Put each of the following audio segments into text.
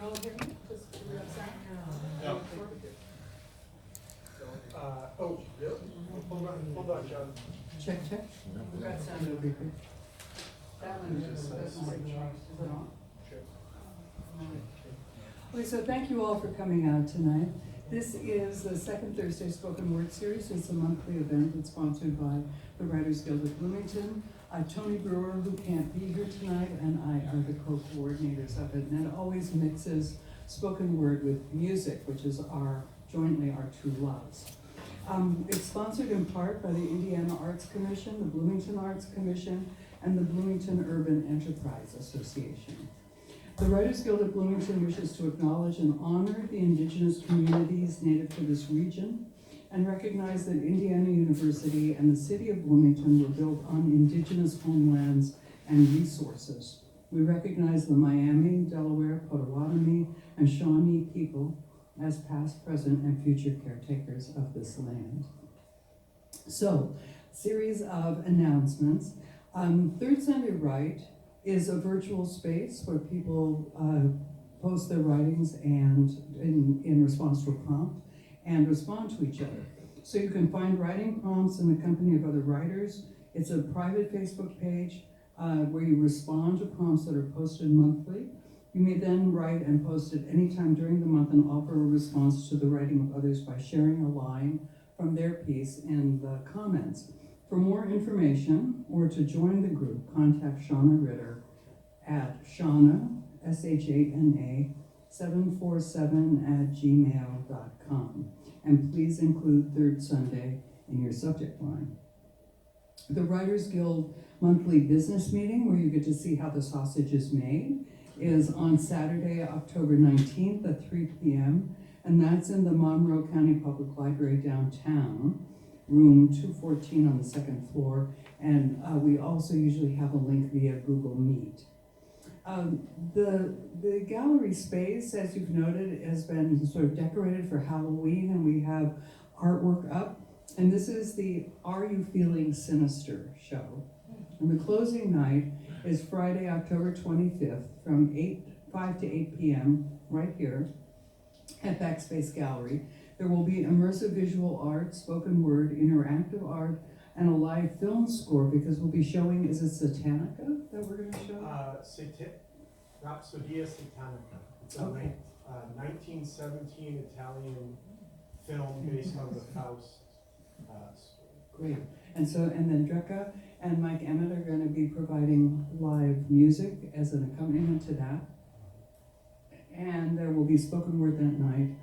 all hear me? Just do we have sound? Yeah. Oh, really? Hold on, John. Check. We've got sound over here. That one is, that's not, is it on? Okay, so thank you all for coming out tonight. This is the second Thursday Spoken Word Series. It's a monthly event that's sponsored by the Writers Guild of Bloomington. Tony Brewer, who can't be here tonight, and I are the co-coordinators of it. And it always mixes spoken word with music, which is jointly our two loves. It's sponsored in part by the Indiana Arts Commission, the Bloomington Arts Commission, and the Bloomington Urban Enterprise Association. The Writers Guild of Bloomington wishes to acknowledge and honor the indigenous communities native to this region and recognize that Indiana University and the city of Bloomington were built on indigenous homelands and resources. We recognize the Miami, Delaware, Potawatomi, and Shawnee people as past, present, and future caretakers of this land. So, series of announcements. Third Sunday Write is a virtual space where people post their writings and in response to a prompt and respond to each other. So you can find writing prompts in the company of other writers. It's a private Facebook page where you respond to prompts that are posted monthly. You may then write and post at any time during the month and offer a response to the writing of others by sharing a line from their piece in the comments. For more information or to join the group, contact Shauna Ritter at Shauna, S-H-A-N-A, 747@gmail.com. And please include Third Sunday in your subject line. The Writers Guild monthly business meeting, where you get to see how the sausage is made, is on Saturday, October 19th at 3 p.m. And that's in the Monroe County Public Library downtown, room 214 on the second floor. And we also usually have a link via Google Meet. The gallery space, as you've noted, has been sort of decorated for Halloween, and we have artwork up. And this is the Are You Feeling Sinister show. And the closing night is Friday, October 25th from 5 to 8 p.m. right here at Backspace Gallery. There will be immersive visual art, spoken word, interactive art, and a live film score, because we'll be showing, is it Satanica that we're going to show? Rhapsodia Satanica. It's a 1917 Italian film based on the Faust story. Great. And then Drekka and Mike Emmett are going to be providing live music as an accompaniment to that. And there will be spoken word that night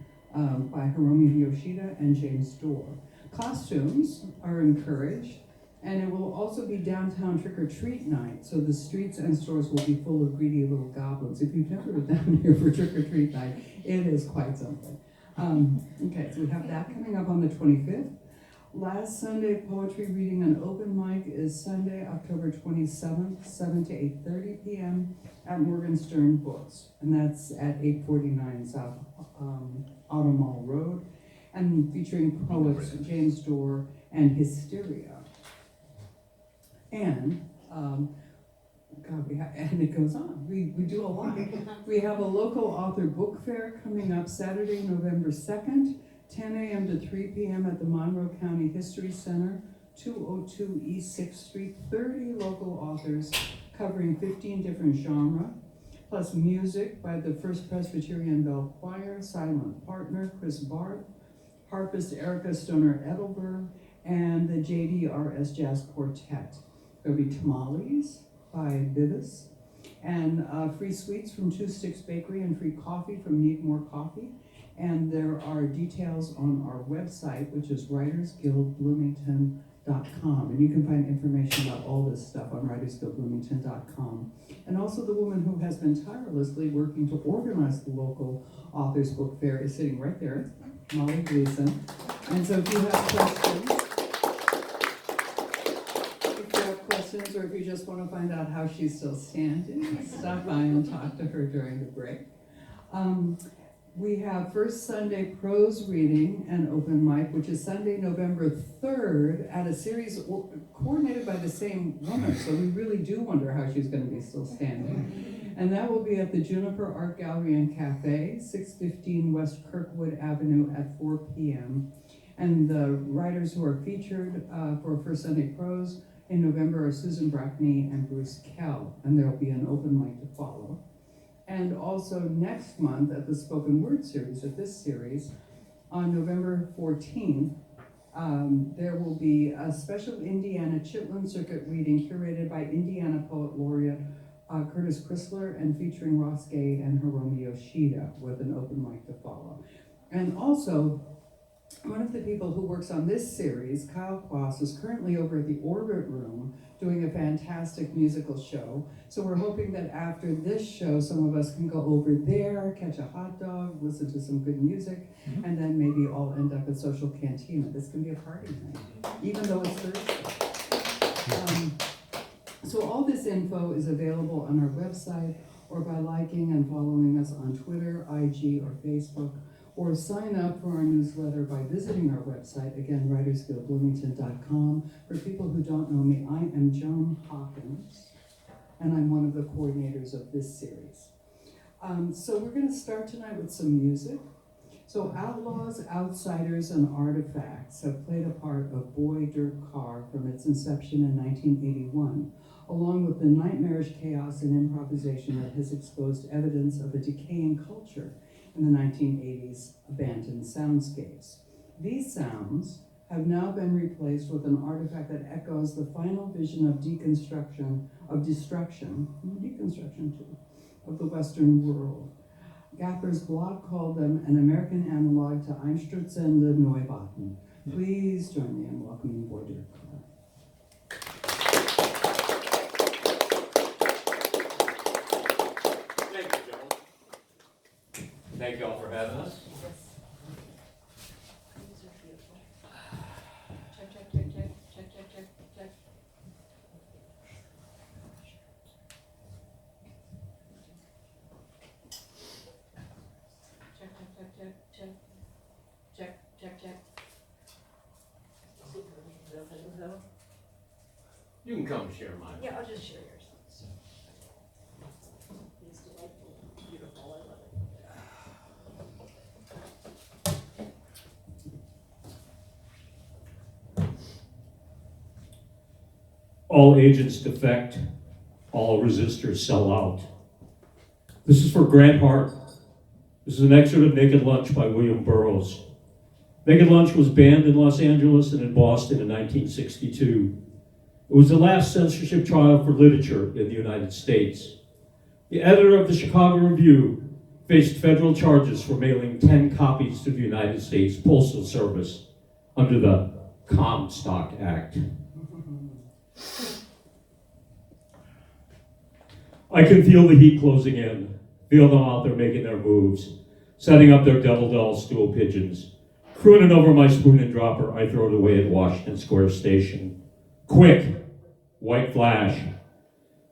by Hiromi Yoshida and James Dorr. Costumes are encouraged, and it will also be downtown trick-or-treat night, so the streets and stores will be full of greedy little goblins. If you've never been down here for trick-or-treat night, it is quite something. Okay, so we have that coming up on the 25th. Last Sunday poetry reading and open mic is Sunday, October 27th, 7 to 8:30 p.m. at Morgenstern Books, and that's at 849 South Auto Mall Road, and featuring poets James Dorr and Hysteria. And and it goes on. We do a lot. We have a local author book fair coming up Saturday, November 2nd, 10 a.m. to 3 p.m. at the Monroe County History Center, 202 East 6th Street. 30 local authors covering 15 different genres, plus music by the First Presbyterian Bell Choir, Silent Partner, Chris Barth, harpist Erica Stoner-Edelberg, and the JDRS Jazz Quartet. There'll be tamales by Bivis, and free sweets from Two Sticks Bakery, and free coffee from Need More Coffee. And there are details on our website, which is writersguildbloomington.com. And you can find information about all this stuff on writersguildbloomington.com. And also the woman who has been tirelessly working to organize the local authors book fair is sitting right there, Molly Gleason. And so if you have questions, or if you just want to find out how she's still standing, stop by and talk to her during the break. We have First Sunday prose reading and open mic, which is Sunday, November 3rd, at a series coordinated by the same woman, so we really do wonder how she's going to be still standing. And that will be at the Juniper Art Gallery and Cafe, 615 West Kirkwood Avenue at 4 p.m. And the writers who are featured for First Sunday Prose in November are Susan Brackney and Bruce Kell, and there'll be an open mic to follow. And also next month at the Spoken Word series, at this series, on November 14th, there will be a special Indiana Chitlin Circuit reading curated by Indiana Poet Laureate Curtis Chrysler and featuring Ross Gay and Hiromi Yoshida with an open mic to follow. And also, one of the people who works on this series, Kyle Quass, is currently over at the Orbit Room doing a fantastic musical show. So we're hoping that after this show, some of us can go over there, catch a hot dog, listen to some good music, and then maybe all end up at Social Cantina. This can be a party night, even though it's Thursday. So all this info is available on our website or by liking and following us on Twitter, IG, or Facebook, or sign up for our newsletter by visiting our website, again, writersguildbloomington.com. For people who don't know me, I am Joan Hawkins, and I'm one of the coordinators of this series. So we're going to start tonight with some music. So Outlaws, Outsiders, and Artifacts have played a part of Boy Dirt Car from its inception in 1981, along with the nightmarish chaos and improvisation that has exposed evidence of a decaying culture in the 1980s abandoned soundscapes. These sounds have now been replaced with an artifact that echoes the final vision of deconstruction, of destruction too, of the Western world. Gapper's blog called them an American analogue to Einstürzende Neubauten. Please join me in welcoming Boy Dirt Car. Thank you, Joan. Thank you all for having us. These are beautiful. Check, check, check, check, check, check, check, check. Check, check, check, check, check, check, check, check. You can come share mine. Yeah, I'll just share yours. It's delightful, beautiful, I love it. All agents defect, all resistors sell out. This is for Grant Hart. This is an excerpt of Naked Lunch by William Burroughs. Naked Lunch was banned in Los Angeles and in Boston in 1962. It was the last censorship trial for literature in the United States. The editor of the Chicago Review faced federal charges for mailing 10 copies to the United States Postal Service under the Comstock Act. I can feel the heat closing in, feel them out there making their moves, setting up their devil doll stool pigeons. Crooning over my spoon and dropper, I throw it away at Washington Square Station. Quick, white flash,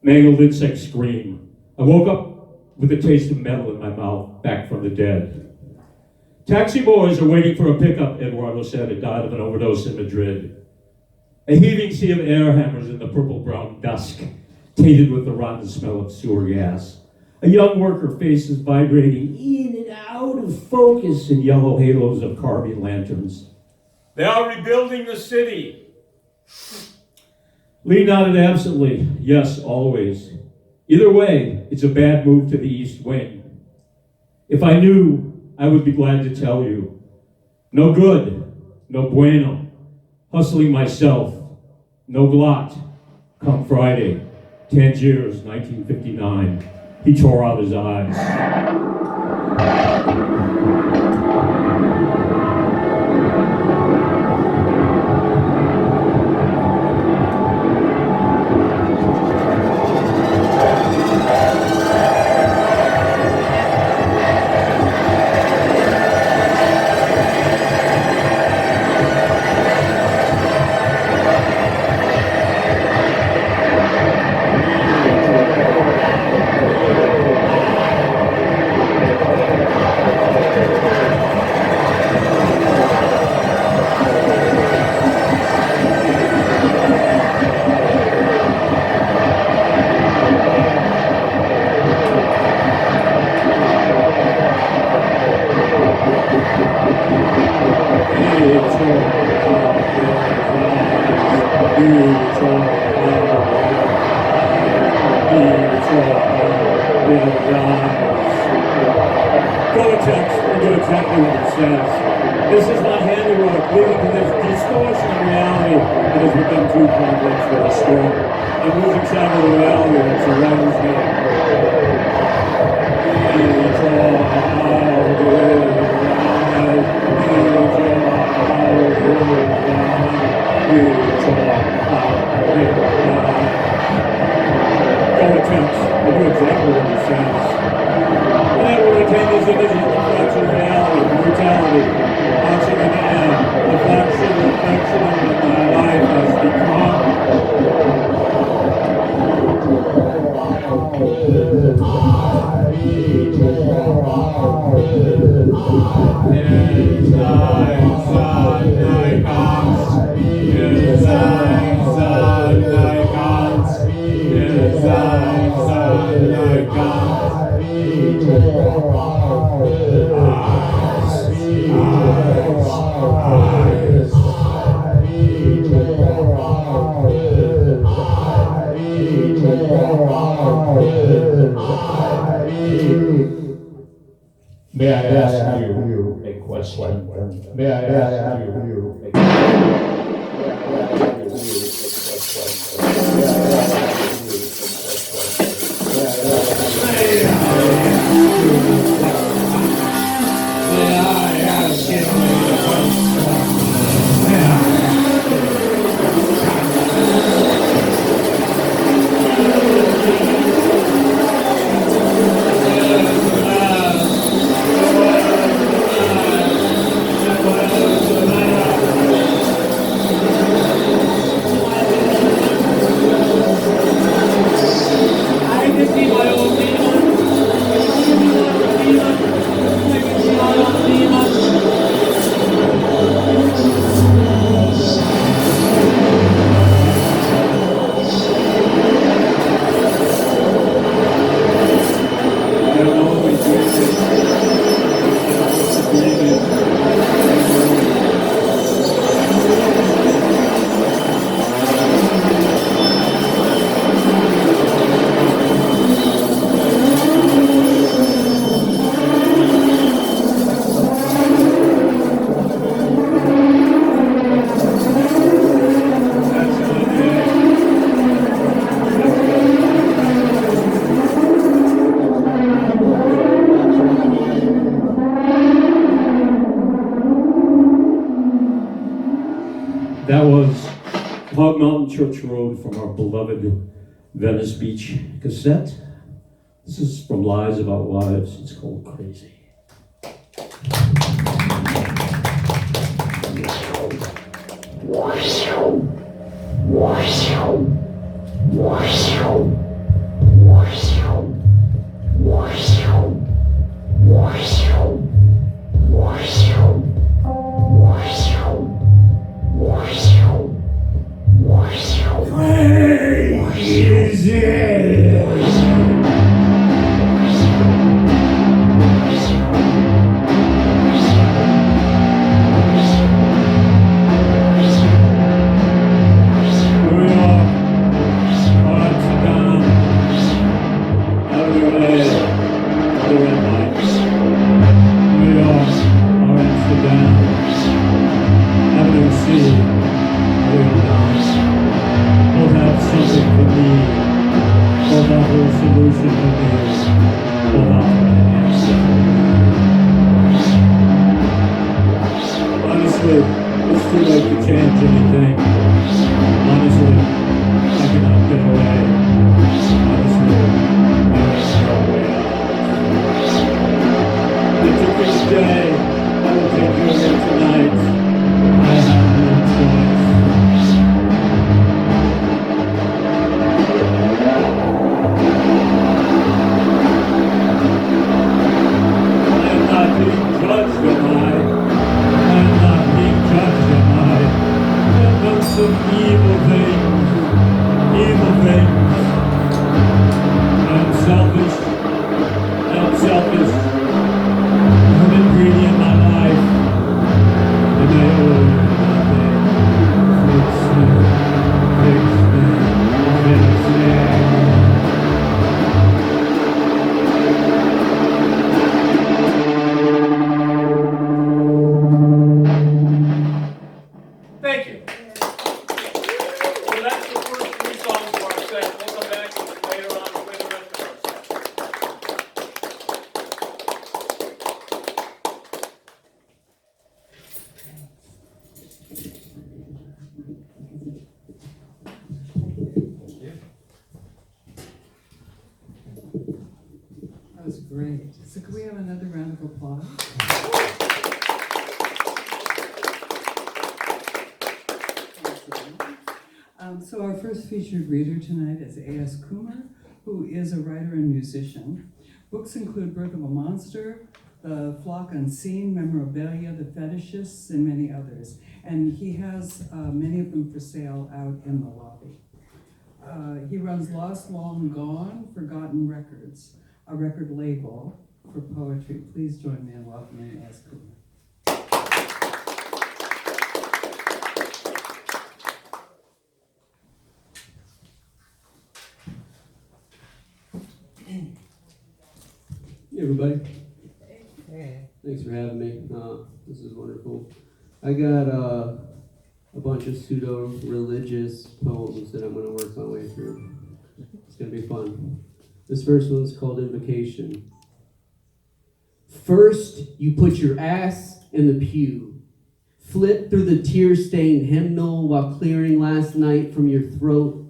mangled insect scream. I woke up with a taste of metal in my mouth, back from the dead. Taxi boys are waiting for a pickup, Eduardo said, had died of an overdose in Madrid. A heaving sea of air hammers in the purple-brown dusk, tainted with the rotten smell of sewer gas. A young worker faces vibrating in and out of focus in yellow halos of carbine lanterns. They are rebuilding the city. Lee nodded absently. Yes, always. Either way, it's a bad move to the East Wing. If I knew, I would be glad to tell you. No good, no bueno. Hustling myself, no glot. Come Friday, Tangiers, 1959. He tore out his eyes. text will do exactly what it says. This is not handiwork, leading to this distortion of reality that has become too complex for the storm. And losing sight of the reality that surrounds me. Go attempts will do exactly what it says. And I will retain these images of reflection of reality, brutality, watching an end, reflection of what my life has become. May I ask you a question? May I ask you a That was Hog Mountain Church Road from our beloved Venice Beach cassette. This is from Lies About Lives. It's called Crazy. of applause. So our first featured reader tonight is A.S. Coomer, who is a writer and musician. Books include Birth of a Monster, The Flock Unseen, Memorabilia, The Fetishists, and many others. And he has many of them for sale out in the lobby. He runs Lost, Long Gone, Forgotten Records, a record label for poetry. Please join me in welcoming A.S. Coomer. Hey everybody. Hey. Thanks for having me. This is wonderful. I got a bunch of pseudo-religious poems that I'm going to work my way through. It's going to be fun. This first one's called Invocation. First, you put your ass in the pew. Flip through the tear-stained hymnal while clearing last night from your throat.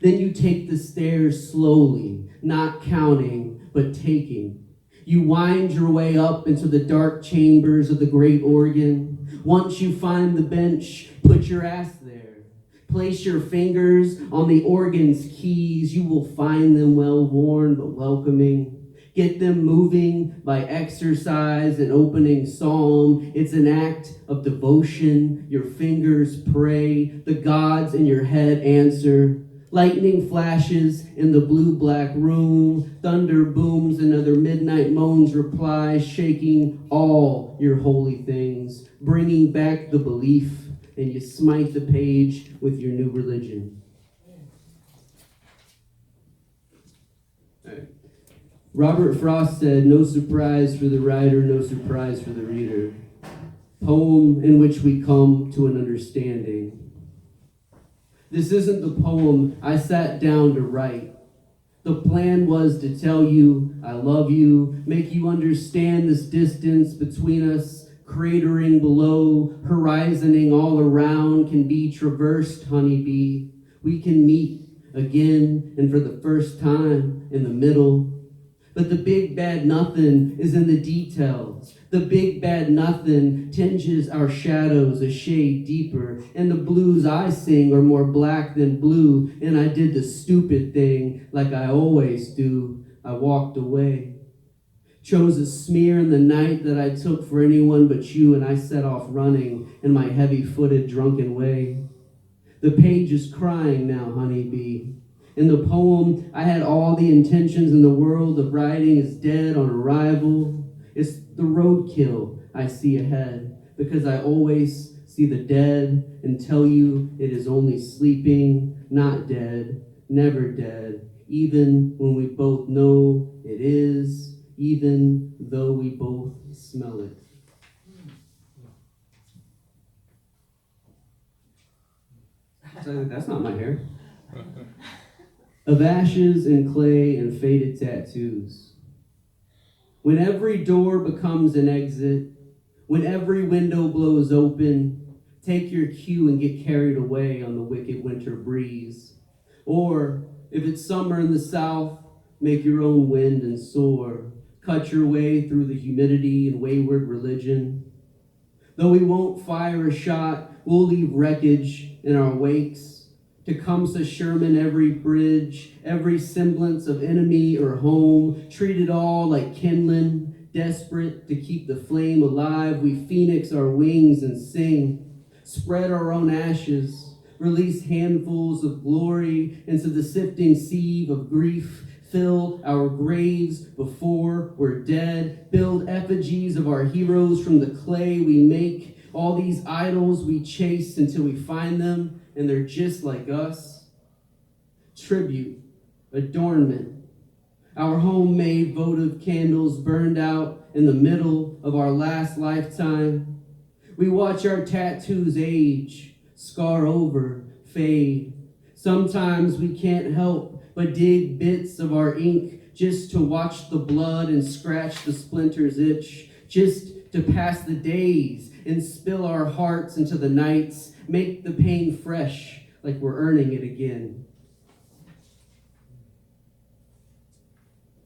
Then you take the stairs slowly, not counting, but taking. You wind your way up into the dark chambers of the great organ. Once you find the bench, put your ass there. Place your fingers on the organ's keys. You will find them well worn but welcoming. Get them moving by exercise and opening psalm. It's an act of devotion. Your fingers pray. The gods in your head answer. Lightning flashes in the blue-black room. Thunder booms and other midnight moans reply, shaking all your holy things, bringing back the belief, and you smite the page with your new religion. Right. Robert Frost said, "No surprise for the writer, no surprise for the reader." Poem in which we come to an understanding. This isn't the poem I sat down to write. The plan was to tell you I love you, make you understand this distance between us, cratering below, horizoning all around, can be traversed, honeybee. We can meet again and for the first time in the middle. But the big bad nothing is in the details. The big bad nothing tinges our shadows a shade deeper. And the blues I sing are more black than blue. And I did the stupid thing like I always do. I walked away. Chose a smear in the night that I took for anyone but you, and I set off running in my heavy-footed drunken way. The page is crying now, honeybee. In the poem, I had all the intentions in the world of writing is dead on arrival. It's the roadkill I see ahead, because I always see the dead and tell you it is only sleeping, not dead, never dead, even when we both know it is, even though we both smell it. So that's not my hair. Of ashes and clay and faded tattoos. When every door becomes an exit, when every window blows open, take your cue and get carried away on the wicked winter breeze. Or, if it's summer in the south, make your own wind and soar. Cut your way through the humidity and wayward religion. Though we won't fire a shot, we'll leave wreckage in our wakes. Tecumseh Sherman every bridge, every semblance of enemy or home, treat it all like kindling, desperate to keep the flame alive. We phoenix our wings and sing, spread our own ashes, release handfuls of glory into the sifting sieve of grief, fill our graves before we're dead, build effigies of our heroes from the clay we make, all these idols we chase until we find them and they're just like us. Tribute, adornment, our homemade votive candles burned out in the middle of our last lifetime. We watch our tattoos age, scar over, fade. Sometimes we can't help but dig bits of our ink just to watch the blood and scratch the splinters itch, just to pass the days and spill our hearts into the nights, make the pain fresh like we're earning it again.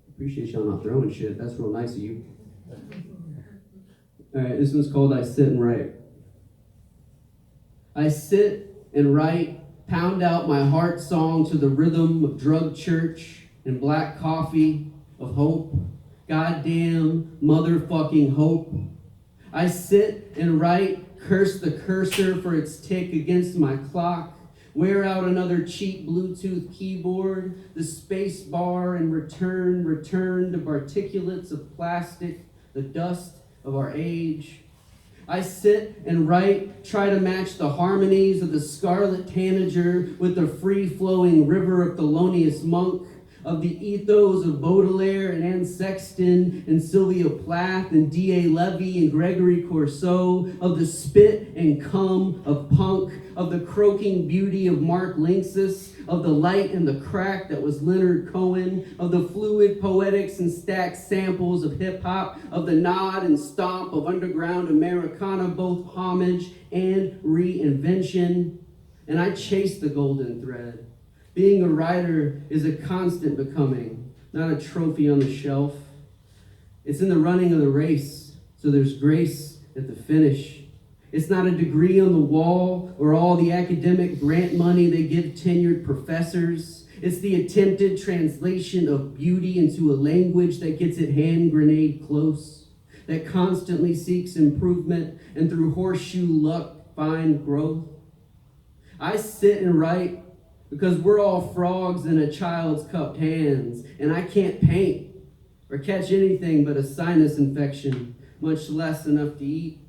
Appreciate y'all not throwing shit. That's real nice of you. All right, this one's called I Sit and Write. I sit and write, pound out my heart song to the rhythm of drug church and black coffee of hope. Goddamn motherfucking hope. I sit and write, curse the cursor for its tick against my clock, wear out another cheap Bluetooth keyboard, the space bar, and return to particulates of plastic, the dust of our age. I sit and write, try to match the harmonies of the Scarlet Tanager with the free-flowing river of Thelonious Monk, of the ethos of Baudelaire and Anne Sexton and Sylvia Plath and D.A. Levy and Gregory Corso, of the spit and cum of punk, of the croaking beauty of Mark Linksys, of the light and the crack that was Leonard Cohen, of the fluid poetics and stacked samples of hip-hop, of the nod and stomp of underground Americana, both homage and reinvention. And I chase the golden thread. Being a writer is a constant becoming, not a trophy on the shelf. It's in the running of the race, so there's grace at the finish. It's not a degree on the wall or all the academic grant money they give tenured professors. It's the attempted translation of beauty into a language that gets it hand grenade close, that constantly seeks improvement and through horseshoe luck find growth. I sit and write because we're all frogs in a child's cupped hands, and I can't paint or catch anything but a sinus infection, much less enough to eat.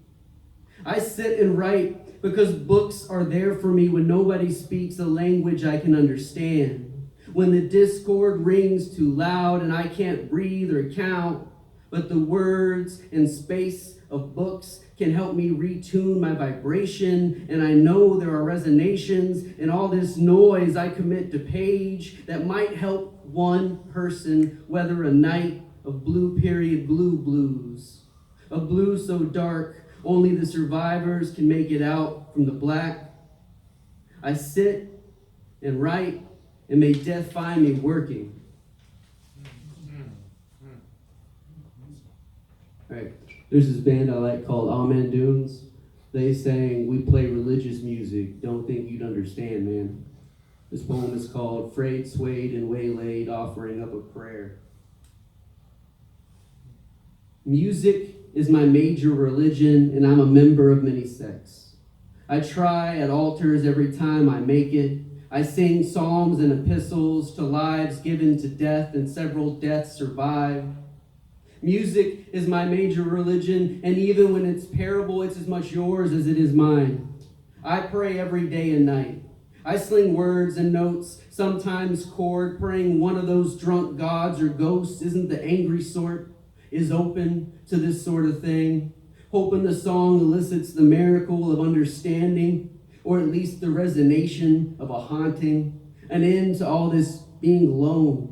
I sit and write because books are there for me when nobody speaks a language I can understand, when the discord rings too loud and I can't breathe or count, but the words and space of books can help me retune my vibration, and I know there are resonations in all this noise I commit to page that might help one person weather a night of blue period blue blues, a blue so dark only the survivors can make it out from the black. I sit and write, and may death find me working. All right. There's this band I like called Amen Dunes. They sang, "We play religious music, don't think you'd understand, man." This poem is called "Frayed, Swayed, and Waylaid, Offering Up a Prayer." Music is my major religion, and I'm a member of many sects. I try at altars every time I make it. I sing psalms and epistles to lives given to death and several deaths survived. Music is my major religion, and even when it's parable, it's as much yours as it is mine. I pray every day and night. I sling words and notes, sometimes chord, praying one of those drunk gods or ghosts isn't the angry sort, is open to this sort of thing, hoping the song elicits the miracle of understanding, or at least the resonation of a haunting, an end to all this being alone.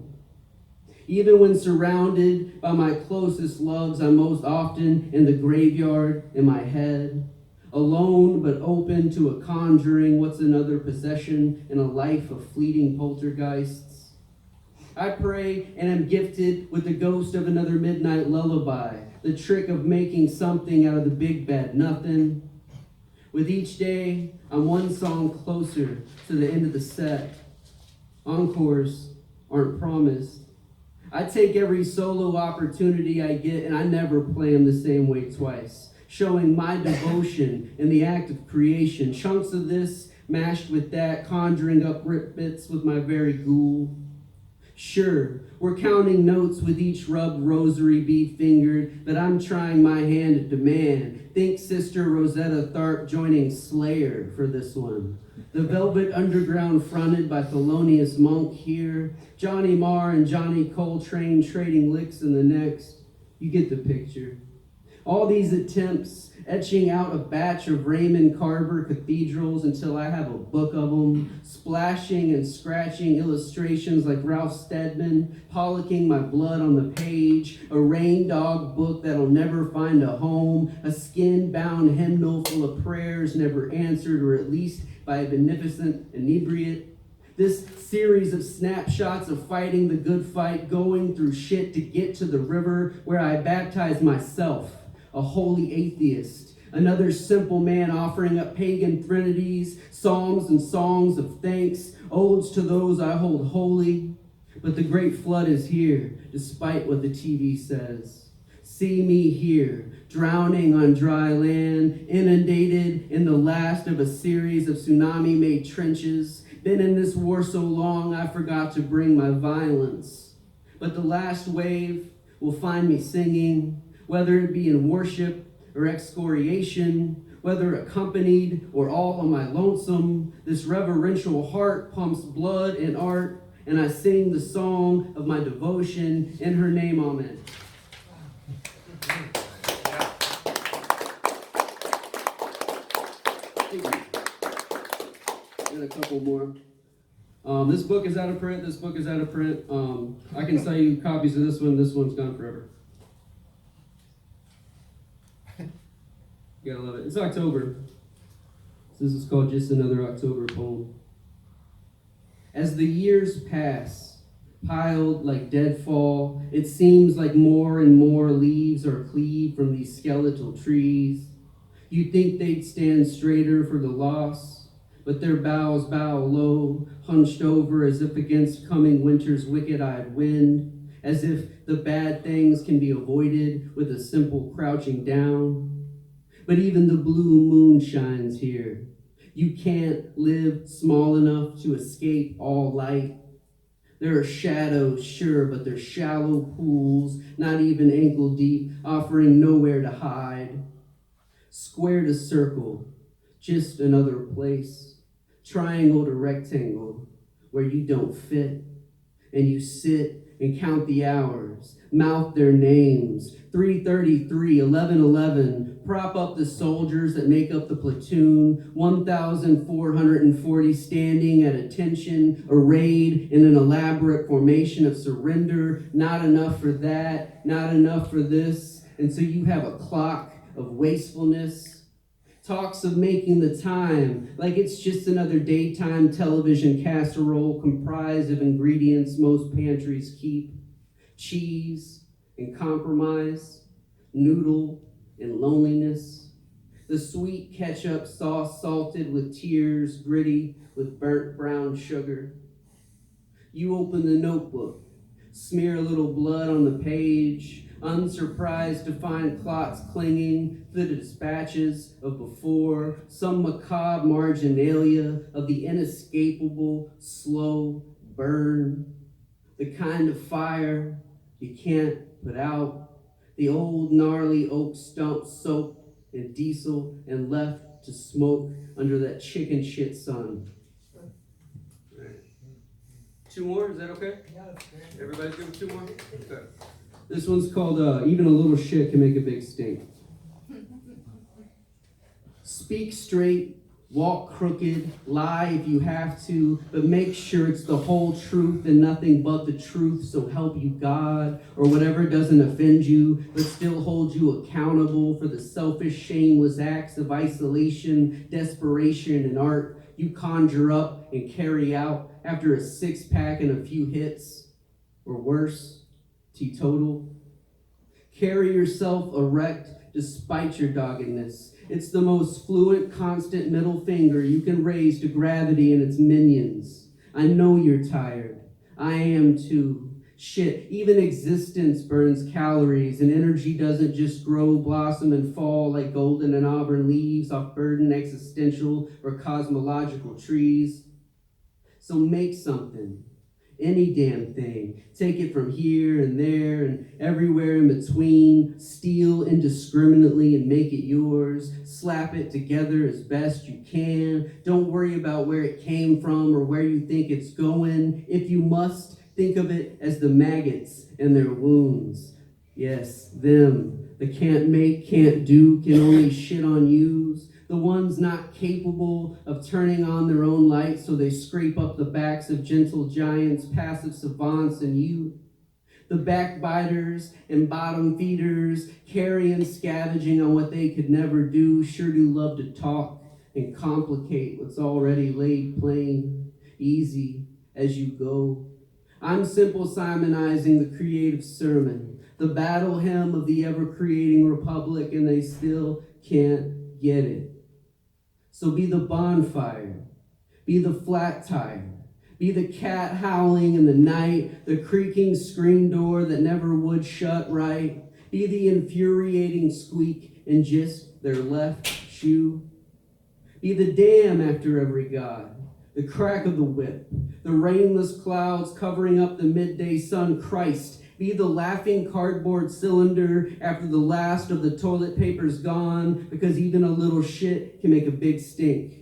Even when surrounded by my closest loves, I'm most often in the graveyard in my head, alone but open to a conjuring, what's another possession in a life of fleeting poltergeists. I pray and am gifted with the ghost of another midnight lullaby, the trick of making something out of the big bad nothing. With each day, I'm one song closer to the end of the set. Encores aren't promised. I take every solo opportunity I get, and I never play them the same way twice, showing my devotion in the act of creation. Chunks of this mashed with that, conjuring up rip bits with my very ghoul. Sure, we're counting notes with each rubbed rosary bead fingered, but I'm trying my hand at demand. Think Sister Rosetta Tharpe joining Slayer for this one. The Velvet Underground fronted by Thelonious Monk here. Johnny Marr and Johnny Coltrane trading licks in the next. You get the picture. All these attempts, etching out a batch of Raymond Carver cathedrals until I have a book of them, splashing and scratching illustrations like Ralph Steadman, pollacking my blood on the page, a rain dog book that'll never find a home, a skin-bound hymnal full of prayers never answered, or at least by a beneficent inebriate. This series of snapshots of fighting the good fight, going through shit to get to the river where I baptize myself, a holy atheist, another simple man offering up pagan trinities, psalms and songs of thanks, odes to those I hold holy. But the great flood is here, despite what the TV says. See me here, drowning on dry land, inundated in the last of a series of tsunami-made trenches. Been in this war so long, I forgot to bring my violence. But the last wave will find me singing, whether it be in worship or excoriation, whether accompanied or all on my lonesome. This reverential heart pumps blood and art, and I sing the song of my devotion in her name, amen. And a couple more. This book is out of print. I can sell you copies of this one. This one's gone forever. You gotta love it. It's October. This is called Just Another October Poem. As the years pass, piled like deadfall, it seems like more and more leaves are cleaved from these skeletal trees. You'd think they'd stand straighter for the loss, but their boughs bow low, hunched over as if against coming winter's wicked-eyed wind, as if the bad things can be avoided with a simple crouching down. But even the blue moon shines here. You can't live small enough to escape all light. There are shadows, sure, but they're shallow pools, not even ankle deep, offering nowhere to hide. Square to circle, just another place. Triangle to rectangle, where you don't fit. And you sit and count the hours, mouth their names, 3:33, 11:11, prop up the soldiers that make up the platoon, 1,440 standing at attention, arrayed in an elaborate formation of surrender. Not enough for that, not enough for this, and so you have a clock of wastefulness. Talks of making the time, like it's just another daytime television casserole comprised of ingredients most pantries keep. Cheese and compromise, noodle and loneliness. The sweet ketchup sauce salted with tears, gritty with burnt brown sugar. You open the notebook, smear a little blood on the page, unsurprised to find clots clinging to the dispatches of before, some macabre marginalia of the inescapable, slow burn, the kind of fire you can't put out, the old gnarly oak stump soaked in diesel and left to smoke under that chicken shit sun. Right. Two more, is that okay? Yeah, that's great. Everybody's good with two more? Okay. This one's called Even a Little Shit Can Make a Big Stink. Speak straight, walk crooked, lie if you have to, but make sure it's the whole truth and nothing but the truth, so help you God, or whatever doesn't offend you, but still hold you accountable for the selfish, shameless acts of isolation, desperation, and art you conjure up and carry out after a six-pack and a few hits, or worse, teetotal. Carry yourself erect despite your doggedness. It's the most fluent, constant middle finger you can raise to gravity and its minions. I know you're tired. I am too. Shit, even existence burns calories, and energy doesn't just grow, blossom, and fall like golden and auburn leaves off burdened existential or cosmological trees. So make something. Any damn thing. Take it from here and there and everywhere in between. Steal indiscriminately and make it yours. Slap it together as best you can. Don't worry about where it came from or where you think it's going. If you must, think of it as the maggots and their wounds. Yes, them. The can't make, can't do, can only shit on yous. The ones not capable of turning on their own light, so they scrape up the backs of gentle giants, passive savants, and you. The backbiters and bottom feeders, carrying, scavenging on what they could never do, sure do love to talk and complicate what's already laid plain, easy as you go. I'm simple Simonizing the creative sermon, the battle hymn of the ever-creating republic, and they still can't get it. So be the bonfire, be the flat tire, be the cat howling in the night, the creaking screen door that never would shut right, be the infuriating squeak in just their left shoe. Be the dam after every god, the crack of the whip, the rainless clouds covering up the midday sun. Christ, be the laughing cardboard cylinder after the last of the toilet paper's gone, because even a little shit can make a big stink.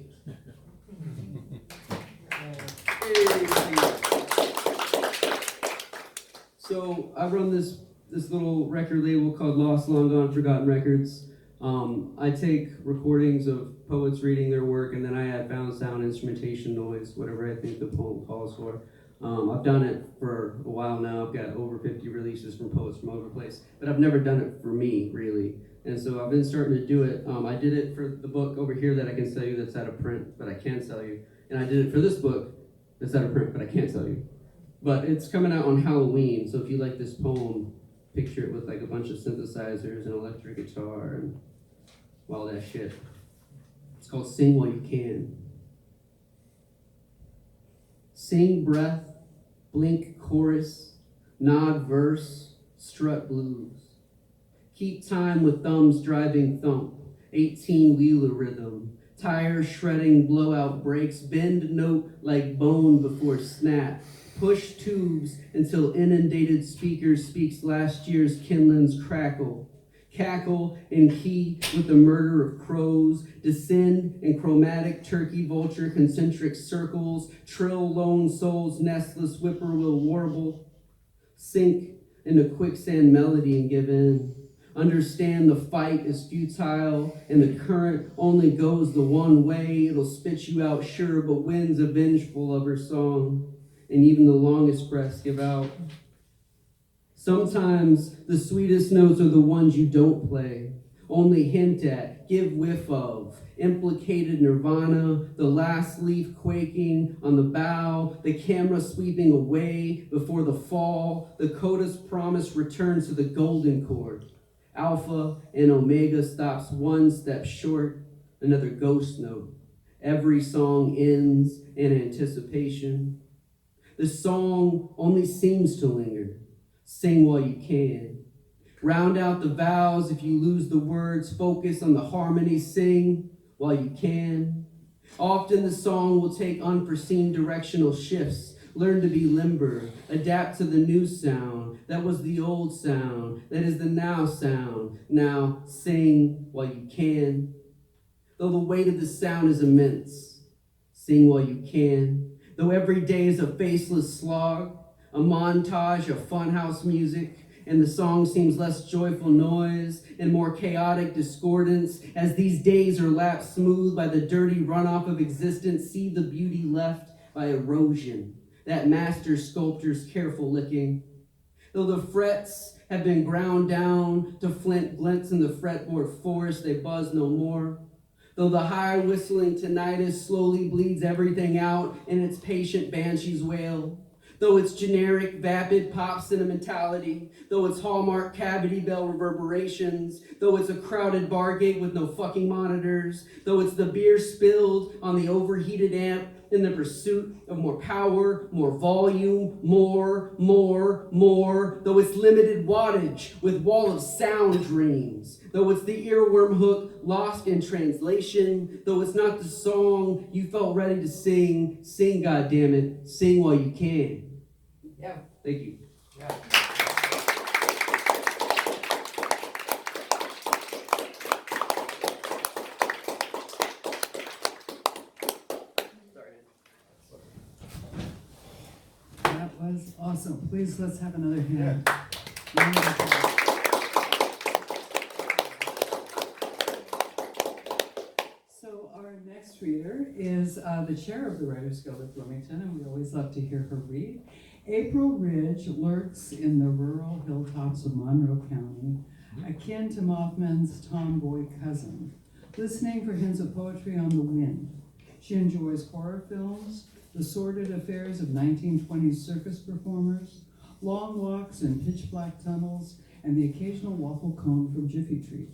So I run this little record label called Lost, Long Gone, Forgotten Records. I take recordings of poets reading their work, and then I add found sound, instrumentation, noise, whatever I think the poem calls for. I've done it for a while now. I've got over 50 releases from poets from all over the place, but I've never done it for me, really. And so I've been starting to do it. I did it for the book over here that I can sell you that's out of print, but I can sell you. And I did it for this book that's out of print, but I can't sell you. But it's coming out on Halloween, so if you like this poem, picture it with like a bunch of synthesizers and electric guitar and all that shit. It's called Sing While You Can. Sing breath, blink chorus, nod verse, strut blues. Keep time with thumbs driving thump, 18-wheeler rhythm. Tire shredding blowout breaks, bend note like bone before snap. Push tubes until inundated speaker speaks last year's Kinlan's crackle. Cackle in key with the murder of crows. Descend in chromatic turkey vulture concentric circles. Trill lone souls nestless whippoorwill warble. Sink into quicksand melody and give in. Understand the fight is futile and the current only goes the one way. It'll spit you out sure, but winds are vengeful of her song. And even the longest breaths give out. Sometimes the sweetest notes are the ones you don't play, only hint at, give whiff of. Implicated nirvana, the last leaf quaking on the bough, the camera sweeping away before the fall, the coda's promise returns to the golden chord. Alpha and omega stops one step short, another ghost note. Every song ends in anticipation. The song only seems to linger. Sing while you can. Round out the vowels if you lose the words. Focus on the harmony. Sing while you can. Often the song will take unforeseen directional shifts. Learn to be limber. Adapt to the new sound. That was the old sound. That is the now sound. Now sing while you can. Though the weight of the sound is immense. Sing while you can. Though every day is a faceless slog, a montage of funhouse music, and the song seems less joyful noise and more chaotic discordance, as these days are lapped smooth by the dirty runoff of existence, see the beauty left by erosion, that master sculptor's careful licking. Though the frets have been ground down to flint glints in the fretboard forest, they buzz no more. Though the high whistling tinnitus slowly bleeds everything out in its patient banshee's wail. Though it's generic vapid pop sentimentality. Though it's hallmark cavity bell reverberations. Though it's a crowded bar gate with no fucking monitors. Though it's the beer spilled on the overheated amp in the pursuit of more power, more volume, more. Though it's limited wattage with wall of sound dreams. Though it's the earworm hook lost in translation. Though it's not the song you felt ready to sing. Sing, goddammit. Sing while you can. Yeah. Thank you. Yeah. That was awesome. Please, let's have another hand. So our next reader is the chair of the Writers Guild of Bloomington, and we always love to hear her read. April Ridge lurks in the rural hilltops of Monroe County, akin to Mothman's tomboy cousin, listening for hints of poetry on the wind. She enjoys horror films, the sordid affairs of 1920s circus performers, long walks in pitch-black tunnels, and the occasional waffle cone from Jiffy Treat.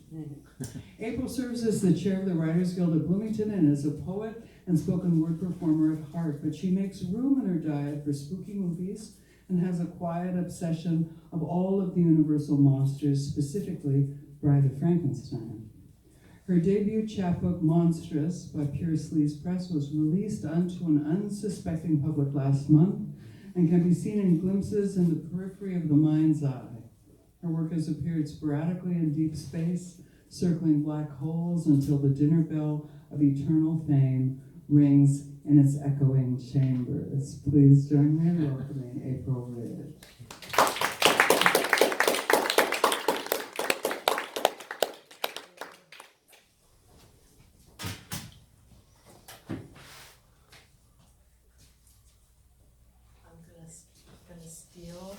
April serves as the chair of the Writers Guild of Bloomington and is a poet and spoken word performer at heart, but she makes room in her diet for spooky movies and has a quiet obsession of all of the Universal monsters, specifically Bride of Frankenstein. Her debut chapbook, Monstrous, by Pure Sleeves Press, was released unto an unsuspecting public last month and can be seen in glimpses in the periphery of the mind's eye. Her work has appeared sporadically in deep space, circling black holes until the dinner bell of eternal fame rings in its echoing chambers. Please join me in welcoming April Ridge. I'm gonna steal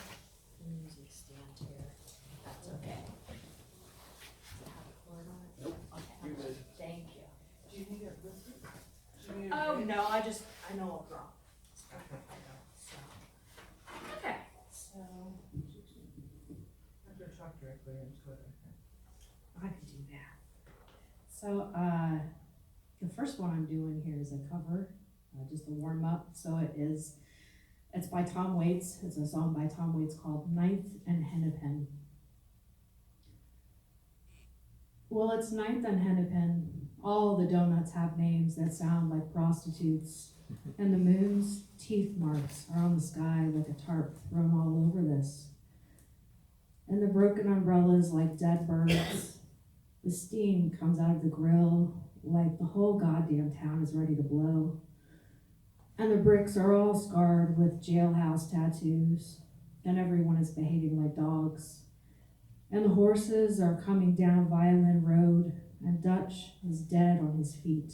the music stand here, if that's okay. Does it have a cord on it? Nope. Okay, thank you. Do you need it lifted? Oh, no, I know I'll draw. So, okay, so I'm going to talk directly into it. I can do that. So, the first one I'm doing here is a cover, just a warm up. So it's by Tom Waits. It's a song by Tom Waits called Ninth and Hennepin. Well, it's Ninth and Hennepin. All the donuts have names that sound like prostitutes, and the moon's teeth marks are on the sky like a tarp thrown all over this. And the broken umbrellas like dead birds. The steam comes out of the grill like the whole goddamn town is ready to blow. And the bricks are all scarred with jailhouse tattoos, and everyone is behaving like dogs. And the horses are coming down Violin Road, and Dutch is dead on his feet.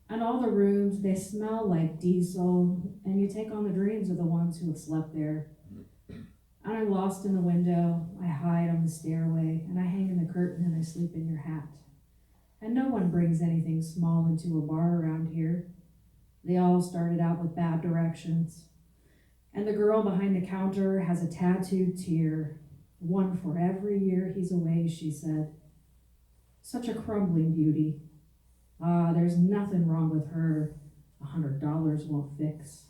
And all the rooms, they smell like diesel, and you take on the dreams of the ones who have slept there. And I'm lost in the window, I hide on the stairway, and I hang in the curtain and I sleep in your hat. And no one brings anything small into a bar around here. They all started out with bad directions. And the girl behind the counter has a tattooed tear, one for every year he's away, she said. Such a crumbling beauty. Ah, there's nothing wrong with her. $100 won't fix.